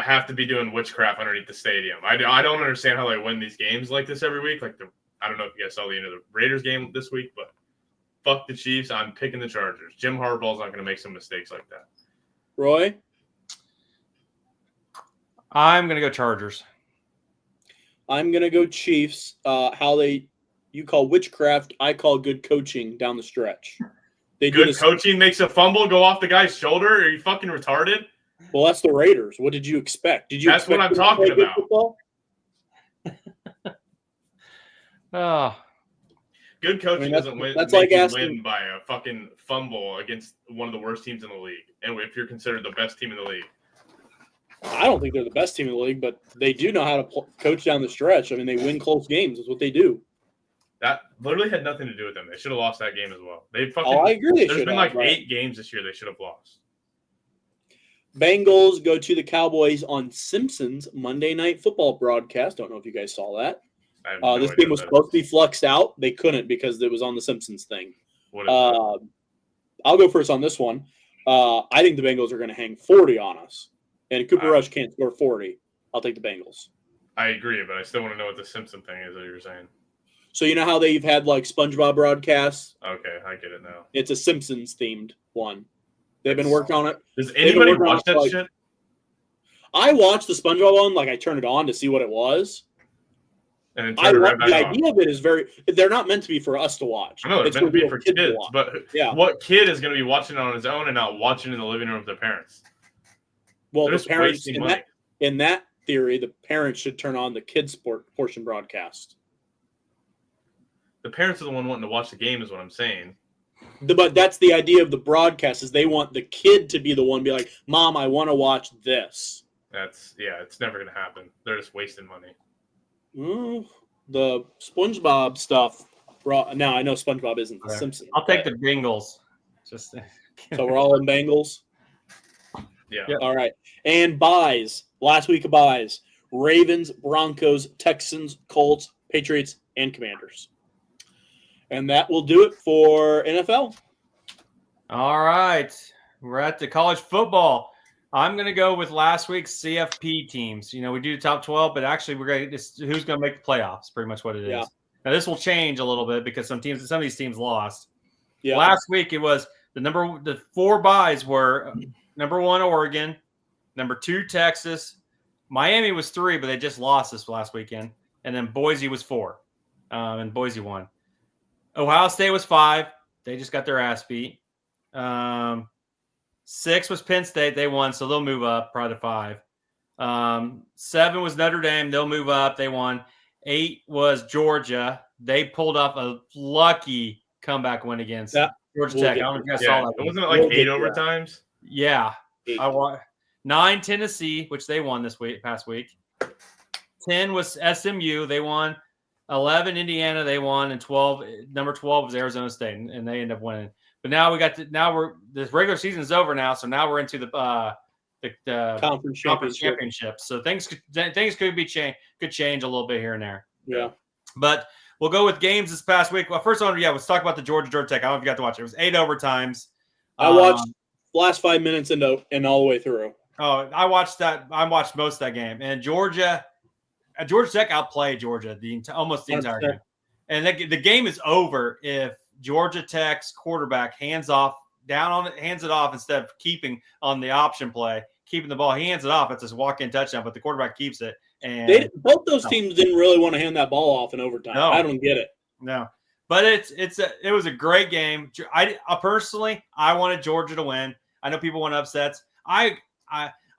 have to be doing witchcraft underneath the stadium. I don't understand how they win these games like this every week. I don't know if you guys saw the end of the Raiders game this week, but fuck the Chiefs. I'm picking the Chargers. Jim Harbaugh's not going to make some mistakes like that. Roy? I'm going to go Chargers. I'm going to go Chiefs. You call witchcraft, I call good coaching down the stretch. Good coaching makes a fumble go off the guy's shoulder? Are you fucking retarded? Well, that's the Raiders. What did you expect? That's what I'm talking about. Oh. Good coaching doesn't win. That's like win by a fucking fumble against one of the worst teams in the league. And if you're considered the best team in the league. I don't think they're the best team in the league, but they do know how to coach down the stretch. I mean, they win close games. That's what they do. That literally had nothing to do with them. They should have lost that game as well. I agree. There's been 8 games this year they should have lost. Bengals go to the Cowboys on Simpsons Monday Night Football broadcast. Don't know if you guys saw that. This game was supposed to be fluxed out. They couldn't because it was on the Simpsons thing. I'll go first on this one. I think the Bengals are going to hang 40 on us. And Cooper Rush can't score 40. I'll take the Bengals. I agree, but I still want to know what the Simpson thing is that you're saying. So you know how they've had like SpongeBob broadcasts? Okay, I get it now. It's a Simpsons-themed one. They've been working on it. Does anybody watch that shit? I watched the SpongeBob one. I turned it on to see what it was. And the idea of it is they're not meant to be for us to watch. I know, it's meant to be for kids. But yeah. What kid is going to be watching it on his own and not watching in the living room with their parents? Well, the parents, in that theory, the parents should turn on the kids' sport portion broadcast. The parents are the one wanting to watch the game is what I'm saying. But that's the idea of the broadcast is they want the kid to be the one be like, Mom, I want to watch this. It's never going to happen. They're just wasting money. The SpongeBob stuff. Now, I know SpongeBob isn't the Simpsons. I'll take the Bengals. So we're all in Bengals? Yeah. Yep. All right. And buys. Last week of buys. Ravens, Broncos, Texans, Colts, Patriots, and Commanders. And that will do it for NFL. All right. We're at the college football. I'm going to go with last week's CFP teams. We do the top 12, but actually we're going to who's going to make the playoffs, pretty much what it is. Yeah. Now this will change a little bit because some of these teams lost. Yeah. Last week it was the 4 buys were number 1 Oregon, number 2 Texas, Miami was 3, but they just lost this last weekend, and then Boise was 4, and Boise won. Ohio State was 5. They just got their ass beat. 6 was Penn State. They won, so they'll move up probably to 5. 7 was Notre Dame. They'll move up. They won. 8 was Georgia. They pulled off a lucky comeback win against Georgia Tech. I don't know if you guys saw that. Wasn't it like 8 overtimes? Yeah. 9 Tennessee, which they won past week. 10 was SMU. They won. 11 Indiana, they won, and number 12 was Arizona State, and they end up winning. But now this regular season is over now, so now we're into the conference championships. So things could change a little bit here and there. Yeah. But we'll go with games this past week. Well, first one, let's talk about the Georgia Tech. I don't know if you got to watch it. It was 8 overtimes. I watched the last 5 minutes and all the way through. Oh, I watched that. I watched most of that game, and Georgia Tech outplayed Georgia almost the entire game. And the game is over if Georgia Tech's quarterback hands it off instead of keeping on the option play, keeping the ball. He hands it off. It's a walk-in touchdown, but the quarterback keeps it. And both those teams didn't really want to hand that ball off in overtime. No. I don't get it. No. But it was a great game. I personally wanted Georgia to win. I know people want upsets. I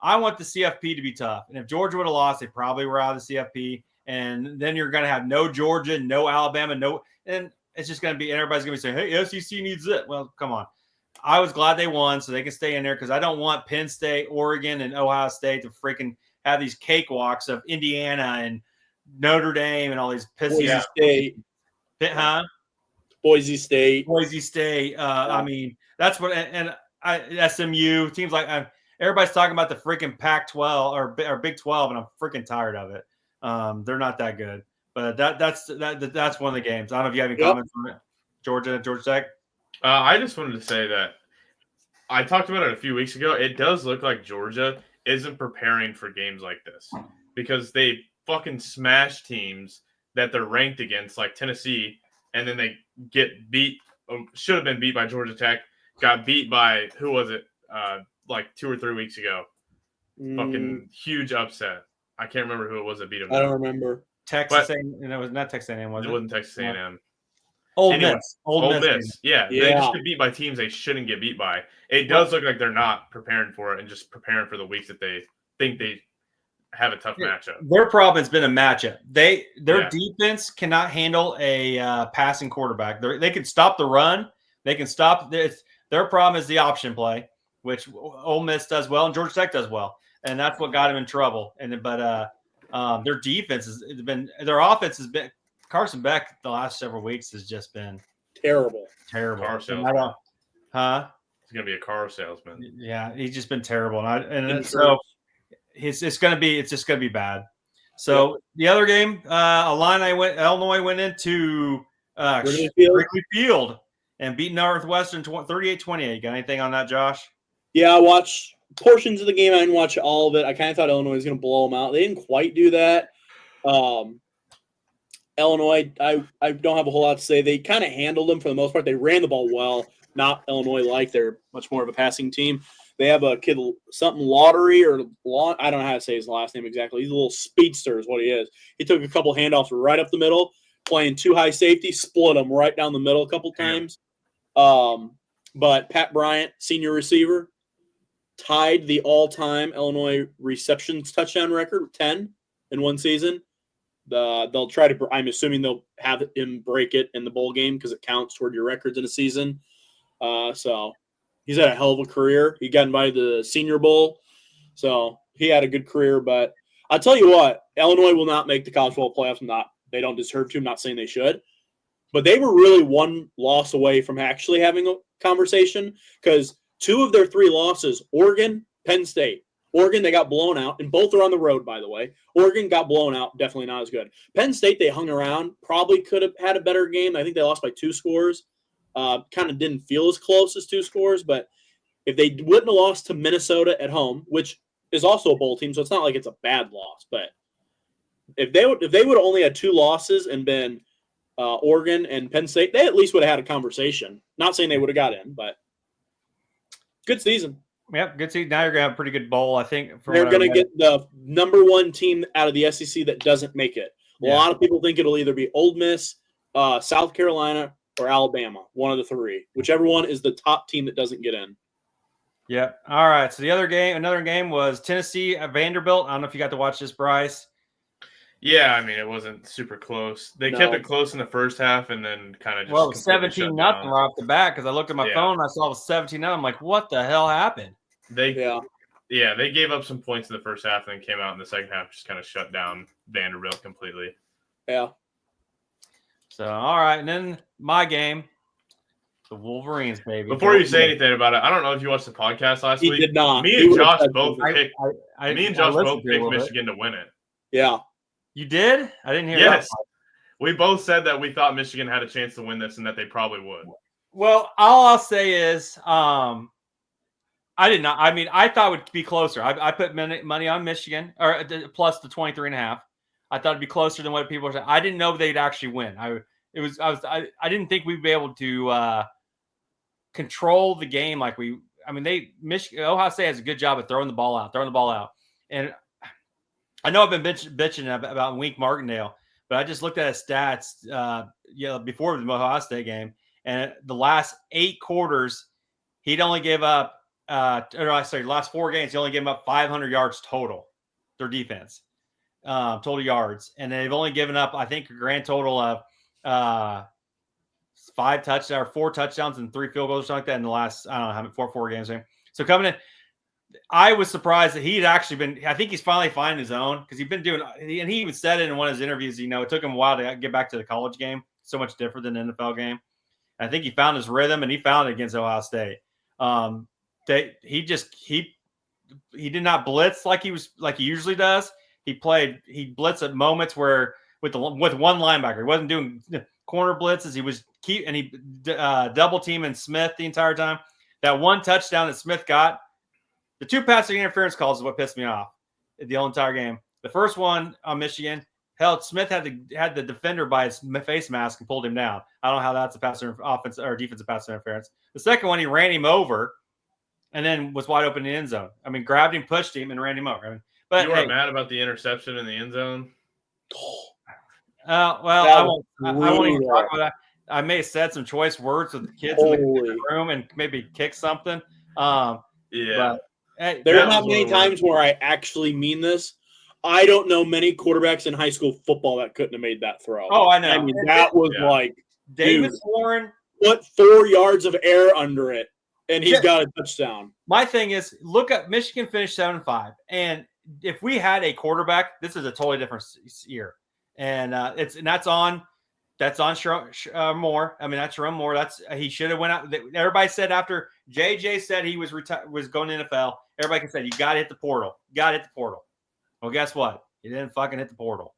want the CFP to be tough. And if Georgia would have lost, they probably were out of the CFP. And then you're going to have no Georgia, no Alabama, and it's just going to be, and everybody's going to be saying, hey, SEC needs it. Well, come on. I was glad they won so they can stay in there because I don't want Penn State, Oregon, and Ohio State to freaking have these cakewalks of Indiana and Notre Dame and all these pissy Boise State. Boise State. Boise State. I mean, that's what, and SMU teams like everybody's talking about the freaking Pac-12 or Big 12, and I'm freaking tired of it. They're not that good, but that's one of the games. I don't know if you have any comments on it. Georgia Tech. I just wanted to say that I talked about it a few weeks ago. It does look like Georgia isn't preparing for games like this because they fucking smash teams that they're ranked against, like Tennessee, and then they get beat. Should have been beat by Georgia Tech. Got beat by who was it? Like 2 or 3 weeks ago. Fucking huge upset. I can't remember who it was that beat them. I don't remember. Texas A&M, and it was not Texas A&M, was it? It wasn't Texas A&M. Old Miss. Yeah, they just get beat by teams they shouldn't get beat by. It does look like they're not preparing for it and just preparing for the weeks that they think they have a tough matchup. Their problem has been a matchup. Their defense cannot handle a passing quarterback. They can stop the run. They can stop. Their problem is the option play, which Ole Miss does well and Georgia Tech does well, and that's what got them in trouble. But their defense has been. Their offense has been. Carson Beck the last several weeks has just been terrible. Car salesman. Huh? He's gonna be a car salesman. Yeah, he's just been terrible, and so it's just gonna be bad. So the other game, Illinois went into Wrigley Field and beat Northwestern 38-28. You got anything on that, Josh? Yeah, I watched portions of the game. I didn't watch all of it. I kind of thought Illinois was going to blow them out. They didn't quite do that. Illinois, I don't have a whole lot to say. They kind of handled them for the most part. They ran the ball well, not Illinois-like. They're much more of a passing team. They have a kid, something Lottery or I don't know how to say his last name exactly. He's a little speedster is what he is. He took a couple handoffs right up the middle, playing 2 high safety, split them right down the middle a couple times. But Pat Bryant, senior receiver, tied the all-time Illinois receptions touchdown record with 10 in one season. They'll try to. I'm assuming they'll have him break it in the bowl game because it counts toward your records in a season. So he's had a hell of a career. He got invited to the Senior Bowl, so he had a good career. But I'll tell you what, Illinois will not make the college football playoffs. They don't deserve to. I'm not saying they should, but they were really one loss away from actually having a conversation because 2 of their 3 losses, Oregon, Penn State. Oregon, they got blown out, and both are on the road, by the way. Oregon got blown out, definitely not as good. Penn State, they hung around, probably could have had a better game. I think they lost by 2 scores. Kind of didn't feel as close as 2 scores, but if they wouldn't have lost to Minnesota at home, which is also a bowl team, so it's not like it's a bad loss, but if they would have only had 2 losses and been Oregon and Penn State, they at least would have had a conversation. Not saying they would have got in, but good season. Yep, good season. Now you're going to have a pretty good bowl, I think. They're going to get the number 1 team out of the SEC that doesn't make it. A lot of people think it'll either be Ole Miss, South Carolina, or Alabama, one of the 3. Whichever one is the top team that doesn't get in. Yep. All right. So another game was Tennessee at Vanderbilt. I don't know if you got to watch this, Bryce. Yeah, I mean, it wasn't super close. They kept it close in the first half and then kind of just. Well, it was 17-0 right off the bat because I looked at my phone and I saw it was 17-0. I'm like, what the hell happened? They gave up some points in the first half and then came out in the second half, just kind of shut down Vanderbilt completely. Yeah. So, all right. And then my game, the Wolverines, baby. Before you say anything about it, I don't know if you watched the podcast last week. He did not. Me and Josh both picked Michigan to win it. Yeah. You did? I didn't hear that. Yes. Part. We both said that we thought Michigan had a chance to win this and that they probably would. Well, all I'll say is I did not. I mean, I thought it would be closer. I put money on Michigan or plus the 23.5. I thought it'd be closer than what people were saying. I didn't know they'd actually win. I didn't think we'd be able to control the game like we. I mean, Ohio State has a good job of throwing the ball out. And I know I've been bitching about Wink Martindale, but I just looked at his stats, before the Ohio State game, and the last 8 quarters, he'd only give up. The last 4 games, he only gave up 500 yards total. Their defense, total yards, and they've only given up, I think, a grand total of 4 touchdowns and 3 field goals or something like that in the last, I don't know how many, four games. So coming in, I was surprised that he'd actually been, I think he's finally finding his own because he'd been doing, and he even said it in one of his interviews, it took him a while to get back to the college game. So much different than the NFL game. And I think he found his rhythm, and he found it against Ohio State. He did not blitz like he usually does. He blitzed at moments where with one linebacker. He wasn't doing corner blitzes. He double teaming Smith the entire time. That one touchdown that Smith got, the 2 passing interference calls is what pissed me off the whole entire game. The first one on Michigan, Smith had the defender by his face mask and pulled him down. I don't know how that's a offense or defensive pass interference. The second one, he ran him over and then was wide open in the end zone. I mean, grabbed him, pushed him, and ran him over. But you weren't mad about the interception in the end zone? I won't even talk about that. I may have said some choice words with the kids in the room and maybe kick something. Yeah. But, hey, there are not many times where I actually mean this. I don't know many quarterbacks in high school football that couldn't have made that throw. Oh, I know. I mean, that was like Davis Warren put 4 yards of air under it, and he's got a touchdown. My thing is, look at Michigan finished 7-5, and if we had a quarterback, this is a totally different year. And that's on Moore. I mean, that's Sharon Moore. He should have went out. Everybody said after JJ said he was going to NFL, everybody said you got to hit the portal. Well, guess what? He didn't fucking hit the portal.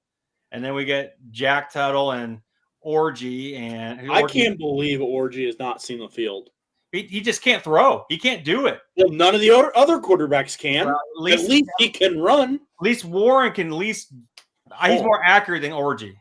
And then we get Jack Tuttle and Orgy, and I can't believe Orgy has not seen the field. He just can't throw. He can't do it. Well, none of the other quarterbacks can. Well, at least he can run. At least Warren can. He's more accurate than Orgy.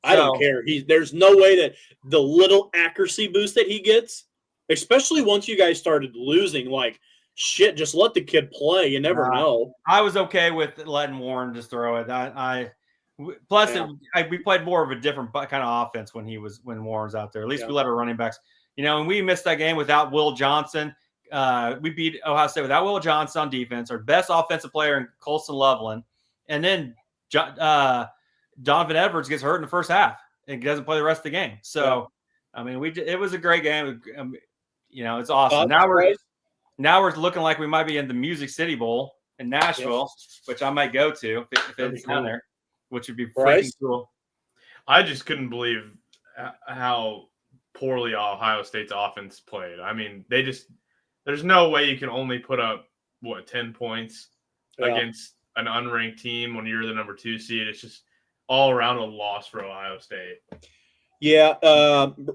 I don't care. There's no way that the little accuracy boost that he gets, especially once you guys started losing, like shit, just let the kid play. You never know. I was okay with letting Warren just throw it. We played more of a different kind of offense when Warren's out there. At least we let our running backs. And we missed that game without Will Johnson. We beat Ohio State without Will Johnson on defense. Our best offensive player in Colson Loveland, and then Donovan Edwards gets hurt in the first half and doesn't play the rest of the game. So, I mean, it was a great game. It's awesome. Now we're looking like we might be in the Music City Bowl in Nashville, which I might go to if it's down there, which would be freaking cool. I just couldn't believe how poorly Ohio State's offense played. I mean, there's no way you can only put up 10 points against an unranked team when you're the number 2 seed. It's just all around a loss for Ohio State. Yeah,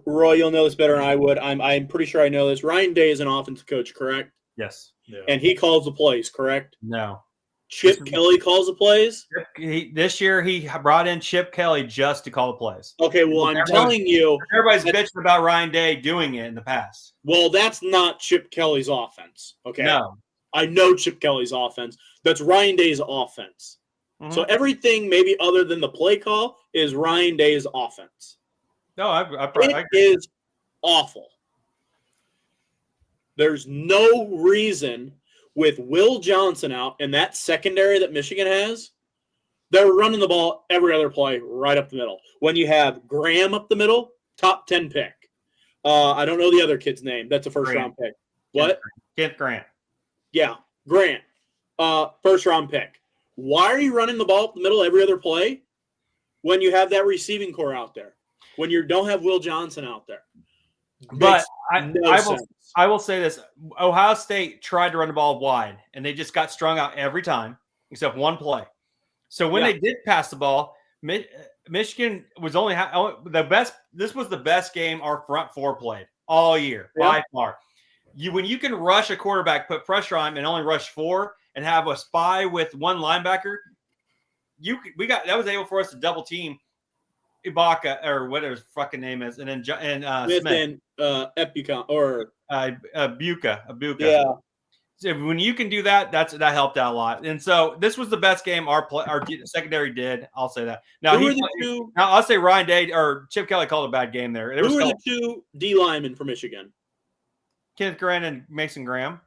Roy, you'll know this better than I would. I'm pretty sure I know this. Ryan Day is an offensive coach, correct? Yes. Yeah. And he calls the plays, correct? No. Chip Kelly calls the plays? This year he brought in Chip Kelly just to call the plays. Okay, well, I'm telling you. Everybody's bitching about Ryan Day doing it in the past. Well, that's not Chip Kelly's offense, okay? No. I know Chip Kelly's offense. That's Ryan Day's offense. Mm-hmm. So everything maybe other than the play call is Ryan Day's offense. No, it is awful. There's no reason with Will Johnson out and that secondary that Michigan has, they're running the ball every other play right up the middle. When you have Graham up the middle, top 10 pick. I don't know the other kid's name. That's a first-round pick. What? Kent Grant. Yeah, Grant. First-round pick. Why are you running the ball up the middle every other play when you have that receiving core out there? When you don't have Will Johnson out there? But I will say this. Ohio State tried to run the ball wide, and they just got strung out every time except one play. So when they did pass the ball, Michigan was only the best. This was the best game our front four played all year by far. When you can rush a quarterback, put pressure on him, and only rush 4, and have a spy with one linebacker, that was able for us to double team Ibaka or whatever his fucking name is, and then Smith and Epuka or Abuka. Yeah. So when you can do that, that helped out a lot. And so this was the best game our secondary did. I'll say that. Now I'll say Ryan Day or Chip Kelly called a bad game there. Who were the 2 D linemen for Michigan? Kenneth Grant and Mason Graham.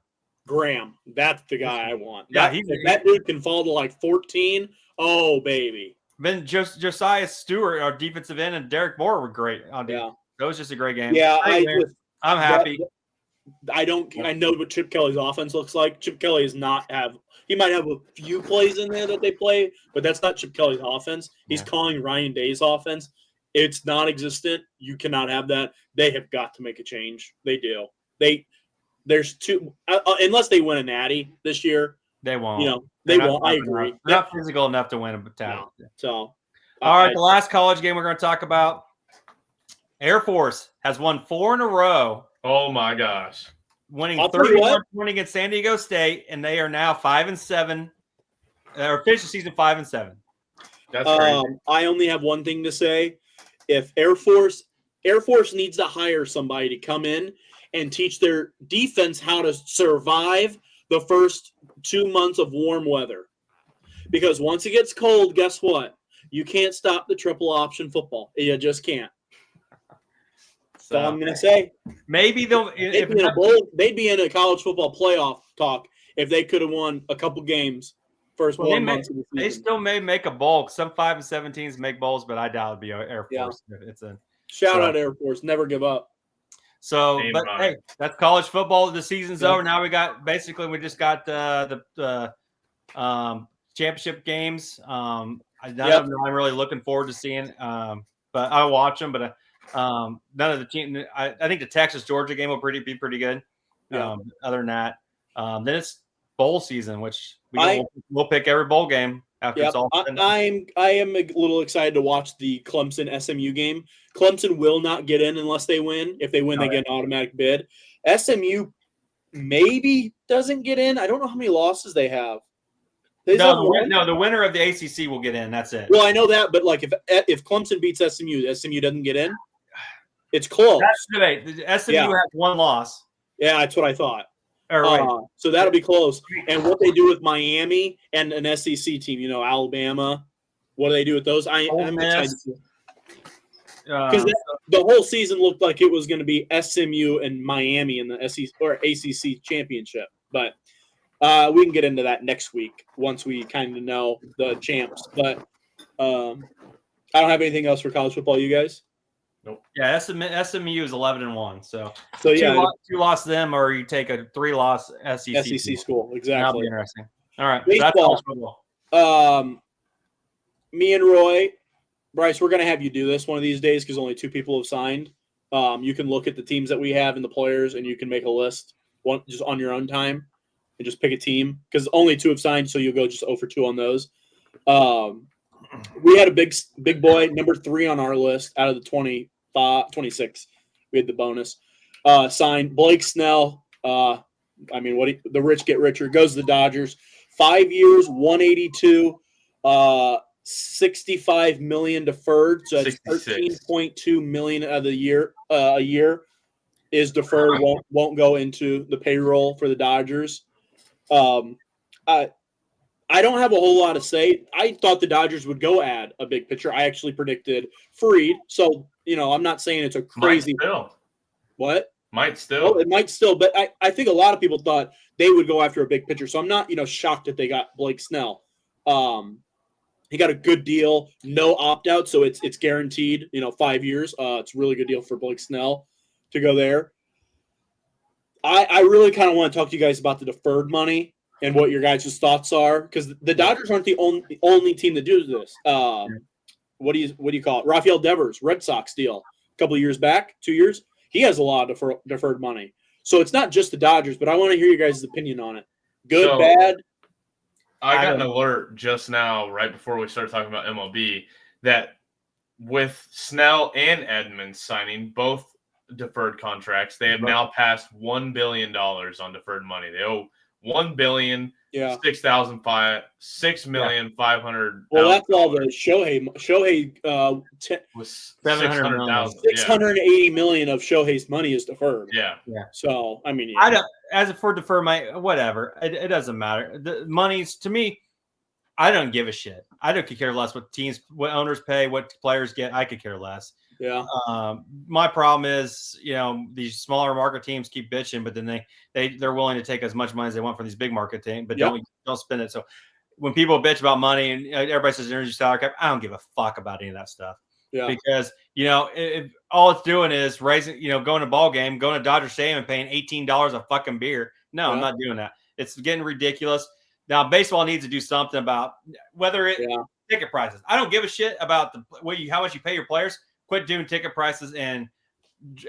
Graham, that's the guy I want. Yeah, that dude can fall to like 14. Oh, baby. Then Josiah Stewart, our defensive end, and Derek Moore were great on defense. That was just a great game. Yeah, I'm happy. I know what Chip Kelly's offense looks like. Chip Kelly he might have a few plays in there that they play, but that's not Chip Kelly's offense. He's calling Ryan Day's offense. It's non-existent. You cannot have that. They have got to make a change. They do. There's two unless they win a natty this year. They won't. They won't. I agree. They're not physical enough to win a battle. No. So, all right, the last college game we're going to talk about. Air Force has won 4 in a row. Oh my gosh! Winning 31-20 against San Diego State, and they are now 5-7. Or finished the season 5-7. That's crazy. I only have one thing to say: if Air Force needs to hire somebody to come in and teach their defense how to survive the first 2 months of warm weather, because once it gets cold, guess what? You can't stop the triple option football. You just can't. That's all I'm going to say. Maybe they'd be in a college football playoff talk if they could have won a couple games first 1 month of the season. They still may make a bowl. Some 5-7 teams make bowls, but I doubt it'd be Air Force. Yeah. Shout out Air Force. Never give up. So, hey, that's college football. The season's over. Now we just got the championship games. I'm really looking forward to seeing. But I watch them. But none of the team. I think the Texas Georgia game will be pretty good. Other than that, then it's bowl season, which we'll pick every bowl game after it's all. I am a little excited to watch the Clemson SMU game. Clemson will not get in unless they win. If they win, they get an automatic bid. SMU maybe doesn't get in. I don't know how many losses they have. The winner of the ACC will get in. That's it. Well, I know that, but like if Clemson beats SMU doesn't get in. It's close. That's today. SMU has one loss. Yeah, that's what I thought. Right. So that'll be close. And what they do with Miami and an SEC team, Alabama, what do they do with those? I'm excited. Because the whole season looked like it was going to be SMU and Miami in the SEC or ACC championship. But we can get into that next week once we kind of know the champs. But I don't have anything else for college football. You guys? Nope. Yeah, SMU is 11-1. So yeah, two lost them, or you take a 3-loss SEC school. Exactly. That'll be interesting. All right, baseball. So that's football. Me and Roy, Bryce, we're gonna have you do this one of these days because only 2 people have signed. You can look at the teams that we have and the players, and you can make a list just on your own time and just pick a team because only 2 have signed, so you'll go just 0 for 2 on those. We had a big boy, number 3 on our list out of the 26. We had the bonus. Signed Blake Snell. The rich get richer. Goes to the Dodgers. 5 years, 182, $65 million deferred. So that's $13.2 million of the year. A year is deferred. Won't go into the payroll for the Dodgers. I don't have a whole lot to say. I thought the Dodgers would go add a big pitcher. I actually predicted Fried. So, I'm not saying it's a crazy. Might still. What? Might still. Oh, it might still. But I think a lot of people thought they would go after a big pitcher. So I'm not, shocked that they got Blake Snell. He got a good deal, no opt-out. So it's guaranteed, 5 years. It's a really good deal for Blake Snell to go there. I really kind of want to talk to you guys about the deferred money and what your guys' thoughts are, because the Dodgers aren't the only team that do this. What do you call it? Rafael Devers, Red Sox deal, a couple of years back, 2 years. He has a lot of deferred money. So it's not just the Dodgers, but I want to hear your guys' opinion on it. Good, bad. I got an alert just now, right before we started talking about MLB, that with Snell and Edmonds signing both deferred contracts, they have now passed $1 billion on deferred money. They owe $1,600,500. Well, that's all the Shohei was $700,000. $680 million of Shohei's money is deferred. Yeah. So I don't. As for defer my whatever, it doesn't matter. The money's to me. I don't give a shit. I don't care less what owners pay, what players get. I could care less. Yeah. My problem is, these smaller market teams keep bitching, but then they're willing to take as much money as they want from these big market teams, but don't spend it. So when people bitch about money and everybody says energy salary cap, I don't give a fuck about any of that stuff. Yeah. Because, if all it's doing is raising, going to ball game, going to Dodger Stadium and paying $18 a fucking beer. No, I'm not doing that. It's getting ridiculous. Now, baseball needs to do something about whether ticket prices. I don't give a shit about how much you pay your players. Quit doing ticket prices and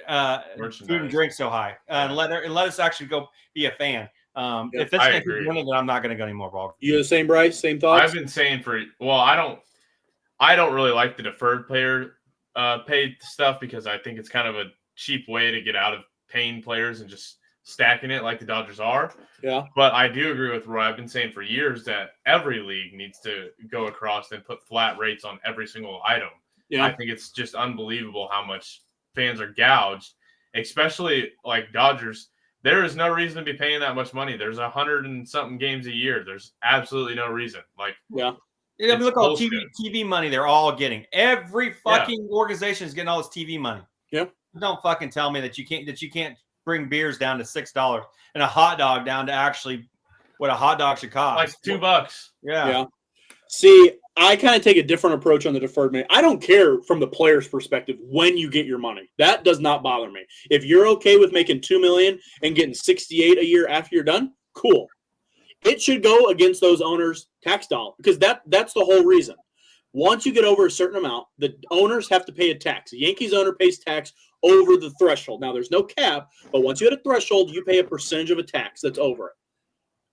food and drink so high. And let us actually go be a fan. If this can't keep doing it, then I'm not going to go anymore. Ball. You the same, Bryce? Same thoughts? I've been saying I don't really like the deferred player paid stuff because I think it's kind of a cheap way to get out of paying players and just stacking it like the Dodgers are. Yeah. But I do agree with Roy. I've been saying for years that every league needs to go across and put flat rates on every single item. Yeah. I think it's just unbelievable how much fans are gouged, especially like Dodgers. There is no reason to be paying that much money. There's 100 and something games a year. There's absolutely no reason. Look all TV money they're all getting. Every fucking organization is getting all this TV money. Yep. Don't fucking tell me that you can't bring beers down to $6 and a hot dog down to actually what a hot dog should cost. Like $2. Yeah. See, I kind of take a different approach on the deferred money. I don't care from the player's perspective when you get your money. That does not bother me. If you're okay with making $2 million and getting $68 a year after you're done, cool. It should go against those owners' tax dollar because that's the whole reason. Once you get over a certain amount, the owners have to pay a tax. The Yankees owner pays tax over the threshold. Now, there's no cap, but once you hit a threshold, you pay a percentage of a tax that's over it.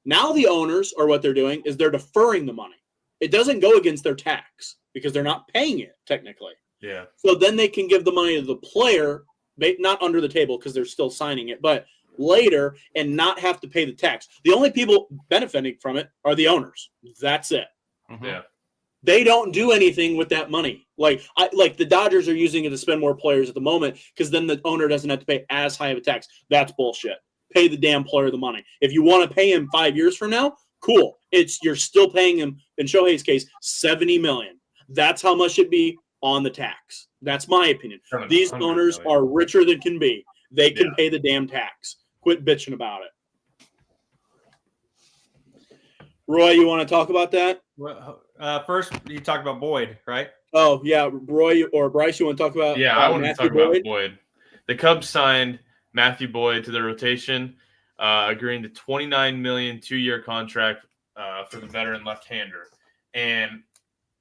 Now the owners, or what they're doing, is they're deferring the money. It doesn't go against their tax because they're not paying it technically. Yeah. So then they can give the money to the player, not under the table because they're still signing it, but later and not have to pay the tax. The only people benefiting from it are the owners. That's it. Mm-hmm. Yeah. They don't do anything with that money. Like the Dodgers are using it to spend more players at the moment because then the owner doesn't have to pay as high of a tax. That's bullshit. Pay the damn player the money. If you want to pay him 5 years from now, cool. You're still paying him, in Shohei's case, $70 million. That's how much it'd be on the tax. That's my opinion. These owners are richer than can be. They can pay the damn tax. Quit bitching about it. Roy, you want to talk about that? Well, first, you talk about Boyd, right? Oh, yeah. Roy or Bryce, you want to talk about I want to talk about Boyd. The Cubs signed Matthew Boyd to their rotation, agreeing to $29 million 2-year contract for the veteran left-hander. And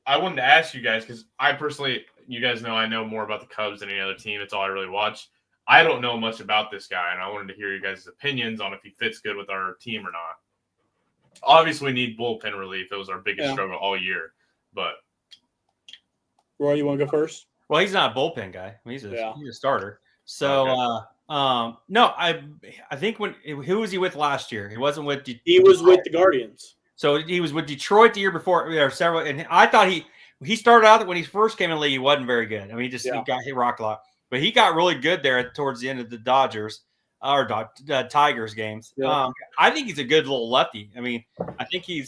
I wanted to ask you guys, because I personally, you guys know I know more about the Cubs than any other team. It's all I really watch. I don't know much about this guy, and I wanted to hear you guys' opinions on if he fits good with our team or not. Obviously, we need bullpen relief. It was our biggest struggle all year. But Roy, you want to go first? Well, he's not a bullpen guy. I mean, he's a starter. So, no, I think who was he with last year? He wasn't with he was with the Guardians. So he was with Detroit the year before. There were several, and I thought he started out when he first came in the league. He wasn't very good. I mean, he got hit rock a lot, but he got really good there towards the end of the Dodgers or Tigers games. Yeah. I think he's a good little lefty. I mean, I think he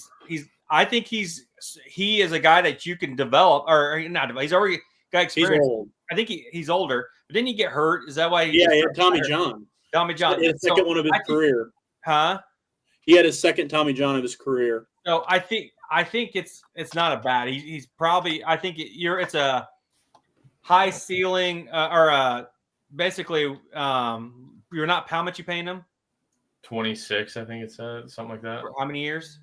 is a guy that you can develop or not. He's already got experience. He's old. I think he's older, but didn't he get hurt? Is that why? He had Tommy John. Tommy John. He had second one of his career. Huh? He had his second Tommy John of his career. So I think it's not a bad. He's probably. I think it's a high ceiling basically. You're not how much you paying him? 26, I think it said something like that. For how many years?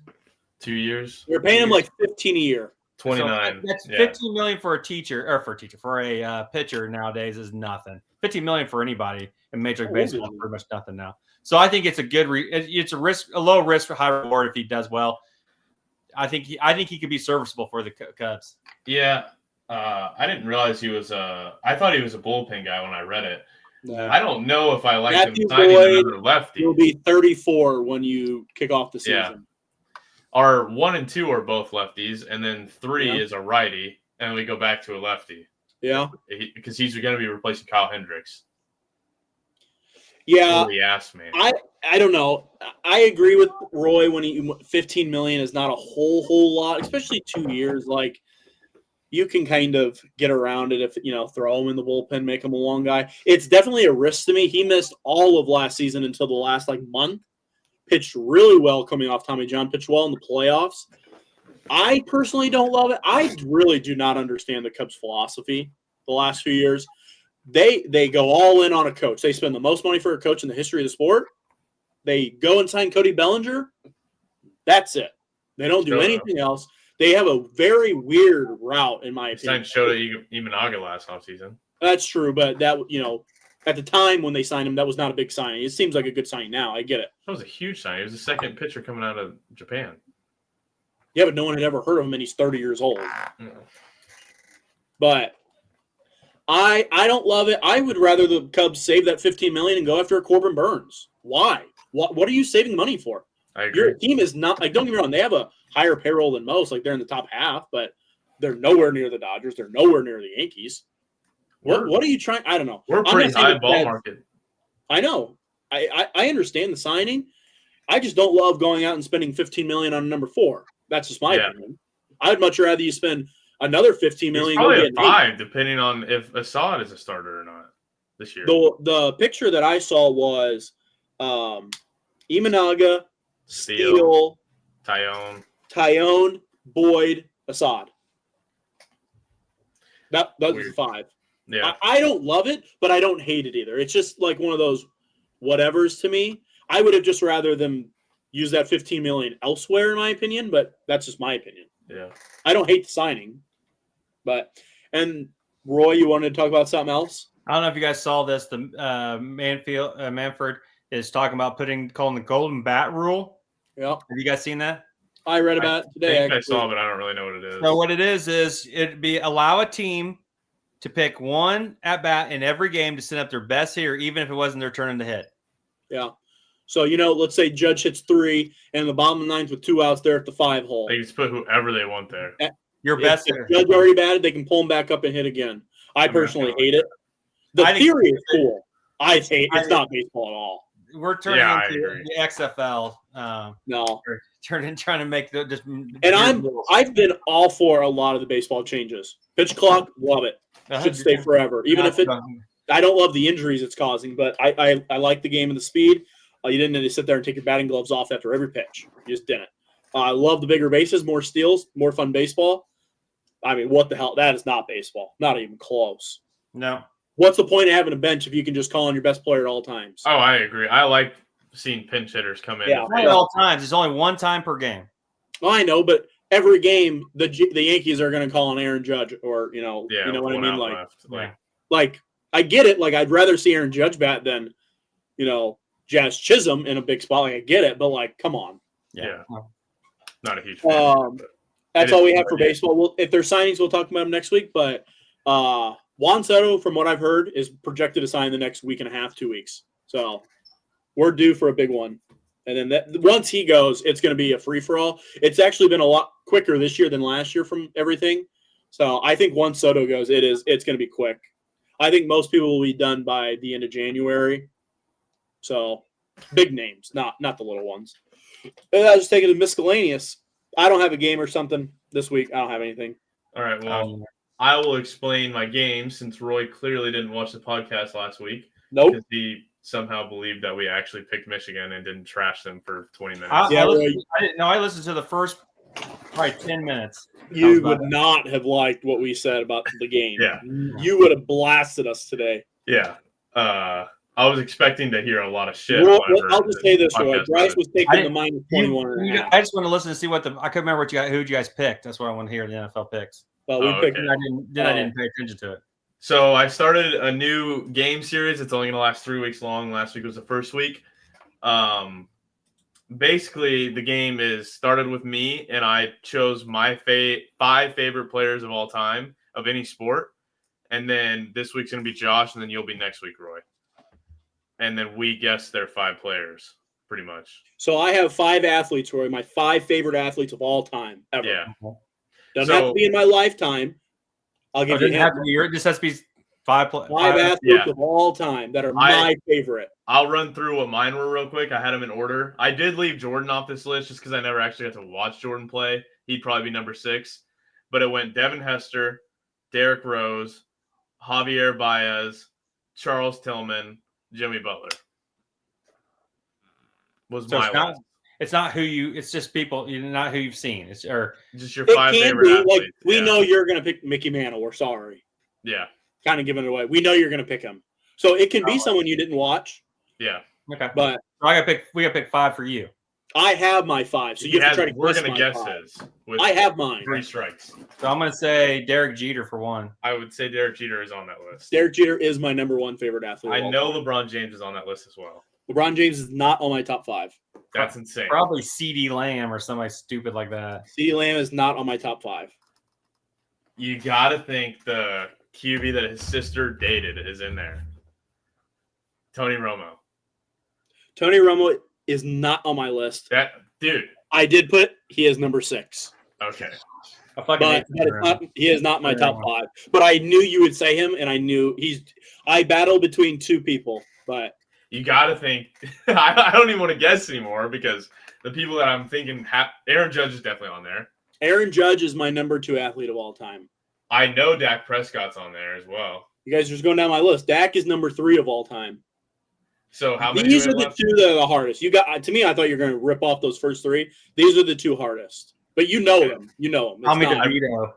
2 years. You're paying him like 15 a year. 29. So that's $15 million for a pitcher nowadays is nothing. $15 million for anybody in Major League Baseball is pretty much nothing now. So I think it's a good it's a low risk for high reward if he does well. I think he could be serviceable for the Cubs. Yeah, I didn't realize he was I thought he was a bullpen guy when I read it. No. I don't know if I like him Matthew signing Boyd another lefty. He'll be 34 when you kick off the season. Yeah. Our 1 and 2 are both lefties, and then 3 is a righty, and we go back to a lefty. Yeah, because he's going to be replacing Kyle Hendricks. Yeah, he asked me. I don't know. I agree with Roy when $15 million is not a whole lot, especially 2 years. Like you can kind of get around it if throw him in the bullpen, make him a long guy. It's definitely a risk to me. He missed all of last season until the last month. Pitched really well coming off Tommy John. Pitched well in the playoffs. I personally don't love it. I really do not understand the Cubs' philosophy. the last few years. They go all in on a coach. They spend the most money for a coach in the history of the sport. They go and sign Cody Bellinger. That's it. They don't do anything else. They have a very weird route, in my opinion. Signed Shota Imanaga last offseason. That's true, but that at the time when they signed him, that was not a big signing. It seems like a good signing now. I get it. That was a huge signing. He was the second pitcher coming out of Japan. Yeah, but no one had ever heard of him, and he's 30 years old. No. But I don't love it. I would rather the Cubs save that $15 million and go after Corbin Burns. Why? What are you saving the money for? I agree. Your team is not like. Don't get me wrong. They have a higher payroll than most. Like they're in the top half, but they're nowhere near the Dodgers. They're nowhere near the Yankees. What are you trying? I don't know. We're pretty high ball market. I know. I understand the signing. I just don't love going out and spending $15 million on number 4. That's just my opinion. I'd much rather you spend another $15 million. Probably a 5, depending on if Assad is a starter or not this year. The picture that I saw was Imanaga, Steele, Tyone, Boyd, Assad. That was 5. Yeah. I don't love it, but I don't hate it either. It's just like one of those whatevers to me. I would have just rather them use that $15 million elsewhere, in my opinion, but that's just my opinion. Yeah. I don't hate the signing. And Roy, you wanted to talk about something else? I don't know if you guys saw this. The Manfred is talking about calling the golden bat rule. Yeah. Have you guys seen that? I read about it today. I saw, but I don't really know what it is. So what it is it'd be allow a team to pick one at bat in every game to send up their best hitter, even if it wasn't their turn to hit. Yeah. So, let's say Judge hits 3 and the bottom of the 9th with 2 outs there at the 5 hole. They just put whoever they want there. Your best hitter. Judge already batted, they can pull him back up and hit again. I personally hate it. The theory is cool. It's not baseball at all. We're turning into the XFL. No. Trying to make just. And I've been all for a lot of the baseball changes. Pitch clock, love it. Should stay forever. Even if I don't love the injuries it's causing, but I like the game and the speed. You didn't need to sit there and take your batting gloves off after every pitch. You just didn't. I love the bigger bases, more steals, more fun baseball. I mean, what the hell? That is not baseball. Not even close. No. What's the point of having a bench if you can just call on your best player at all times? Oh, I agree. I like seeing pinch hitters come in. Yeah, not at all times. It's only one time per game. Well, I know, but every game the Yankees are going to call on Aaron Judge or you know what I mean. Like I get it. Like I'd rather see Aaron Judge bat than Jazz Chisholm in a big spot. Like I get it, but like come on. Yeah. Not a huge fan. That's all we have for baseball. If there's signings, we'll talk about them next week. But Juan Soto, from what I've heard, is projected to sign the next week and a half, 2 weeks. So we're due for a big one. And then once he goes, it's going to be a free-for-all. It's actually been a lot quicker this year than last year from everything. So I think once Soto goes, it's going to be quick. I think most people will be done by the end of January. So big names, not the little ones. And I'll just take it as miscellaneous. I don't have a game or something this week. I don't have anything. All right, well, I will explain my game since Roy clearly didn't watch the podcast last week. Nope. Because he somehow believed that we actually picked Michigan and didn't trash them for 20 minutes. I listened to the first probably 10 minutes. You would not have liked what we said about the game. Yeah. You would have blasted us today. Yeah. I was expecting to hear a lot of shit. Well, I'll just say this, Roy. Bryce was taking the minus 21. I just want to listen to see I couldn't remember who you guys picked. That's what I want to hear, the NFL picks. Well, we picked. I didn't pay attention to it. So I started a new game series. It's only going to last 3 weeks long. Last week was the first week. Basically, the game started with me, and I chose my 5 favorite players of all time of any sport. And then this week's going to be Josh, and then you'll be next week, Roy. And then we guess their 5 players, pretty much. So I have 5 athletes, Roy, my 5 favorite athletes of all time, ever. Yeah. Doesn't have to be in my lifetime. I'll give you it just has to be 5 athletes of all time that are my favorite. I'll run through what mine were real quick. I had them in order. I did leave Jordan off this list just because I never actually got to watch Jordan play. He'd probably be number 6. But it went Devin Hester, Derrick Rose, Javier Baez, Charles Tillman, Jimmy Butler. Was my list. It's not who it's just people, not who you've seen. It's just your 5 favorite athletes. We know you're going to pick Mickey Mantle. We're sorry. Yeah. kind of giving it away. We know you're going to pick him. So it can be someone you didn't watch. Yeah. Okay. But we got to pick 5 for you. I have my 5. So you have to try to We're guess going to my guess 5. his. With I have mine. 3 strikes. So I'm going to say Derek Jeter for 1. I would say Derek Jeter is on that list. Derek Jeter is my number 1 favorite athlete. I know LeBron James is on that list as well. LeBron James is not on my top 5. That's insane. Probably CD Lamb or somebody stupid like that. CeeDee Lamb is not on my top 5. You got to think the QB that his sister dated is in there. Tony Romo. Tony Romo is not on my list. That dude. I did put he is number 6. Okay. But he is not my top 5. But I knew you would say him, and I knew I battled between 2 people, but you got to think. I don't even want to guess anymore because the people that I'm thinking, Aaron Judge is definitely on there. Aaron Judge is my number 2 athlete of all time. I know Dak Prescott's on there as well. You guys are just going down my list. Dak is number 3 of all time. So how many? These are the 2 that are the hardest. You got to me. I thought you were going to rip off those first 3. These are the 2 hardest. But you know them. You know them. Tommy DeVito.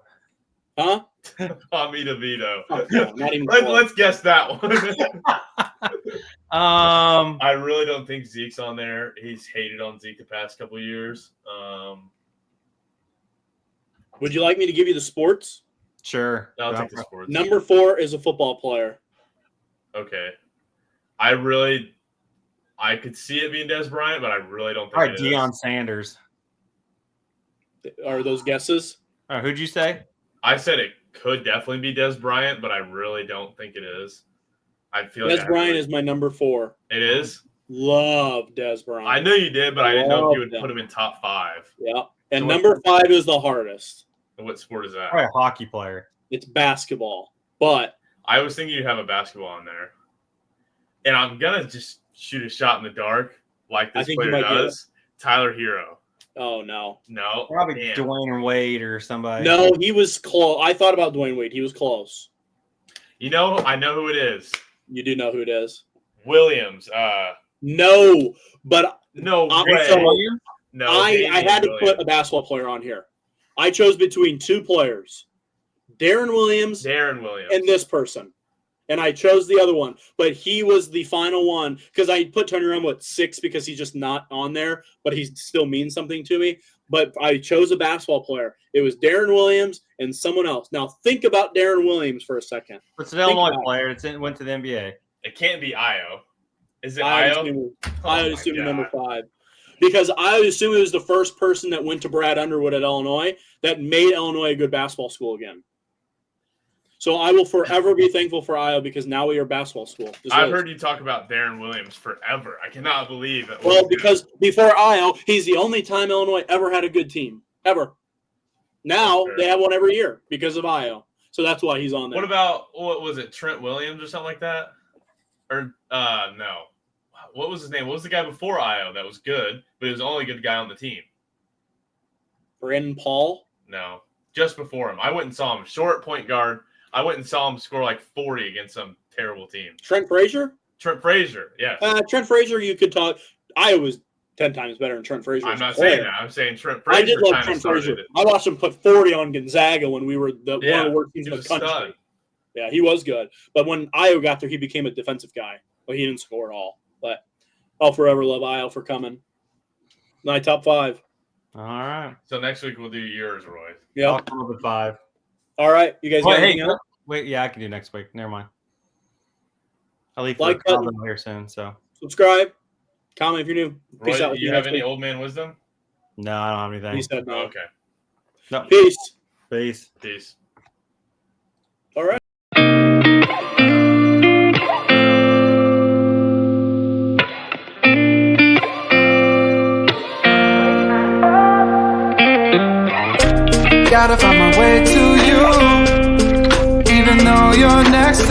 Huh? Tommy DeVito. Oh, no, not even Let's guess that one. I I really don't think Zeke's on there. He's hated on Zeke the past couple of years. Would you like me to give you the sports? Sure. I'll take the sports. Number 4 is a football player. Okay. I could see it being Des Bryant, but I really don't think All right, it Deion is. Sanders. Are those guesses? Who'd you say? I said it could definitely be Des Bryant, but I really don't think it is. I feel Des like Bryant is my number 4. It is? Love Des Bryant. I knew you did, but I didn't know if you would Love put him in top 5. Yeah. And So number 5 is the hardest. What sport is that? Probably a hockey player. It's basketball. But I was thinking you'd have a basketball on there. And I'm going to just shoot a shot in the dark like I this think you player might get does. Tyler Hero. oh no. No. Probably Damn. Dwayne Wade or somebody. No, he was close. I thought about Dwayne Wade. He was close. You know, I know who it is. You do know who it is. Williams. No, but No I'm way. sorry. No, I had to Williams. put a basketball player on here. I chose between 2 players. Darren Williams Darren Williams. and this person. And I chose the other one, but he was the final one because I put Tony Romo at 6 because he's just not on there, but he still means something to me. But I chose a basketball player. It was Darren Williams and someone else. Now think about Darren Williams for a second. It's an Illinois player. Went to the NBA. It can't be Io. Is it I Io? would assume number 5. Because I would assume it was the first person that went to Brad Underwood at Illinois that made Illinois a good basketball school again. So I will forever be thankful for Io because now we are a basketball school. I've heard you talk about Darren Williams forever. I cannot believe that. Well, because before Io, he's the only time Illinois ever had a good team. Ever. Now they have one every year because of Io. So that's why he's on there. What about, what was it, Trent Williams or something like that? Or, no. What was his name? What was the guy before Io that was good, but he was the only good guy on the team? Brandon Paul? No. Just before him. I went and saw him. Short point guard. I went and saw him score like 40 against some terrible team. Trent Frazier? Trent Frazier, yes. Trent Frazier, you could talk. Io was 10 times better than Trent Frazier. I'm not saying that. I'm saying Trent Frazier. I did love Trent Frazier. I watched him put 40 on Gonzaga when we were one of the worst teams in the country. Stud. Yeah, he was good. But when Io got there, he became a defensive guy. But he didn't score at all. But I'll forever love Io for coming. My top 5. All right. So next week we'll do yours, Roy. Yeah. I'll come up with 5. All right. You guys got anything else? Wait, yeah, I can do next week. Never mind. I'll leave for Like a comment here soon. So Subscribe. Comment if you're new. Peace Roy, out. do you have any old man wisdom? no, I don't have anything. He said no. Oh, okay. No. Peace. Peace. Peace. All right. Gotta find my way to you, even though you're next to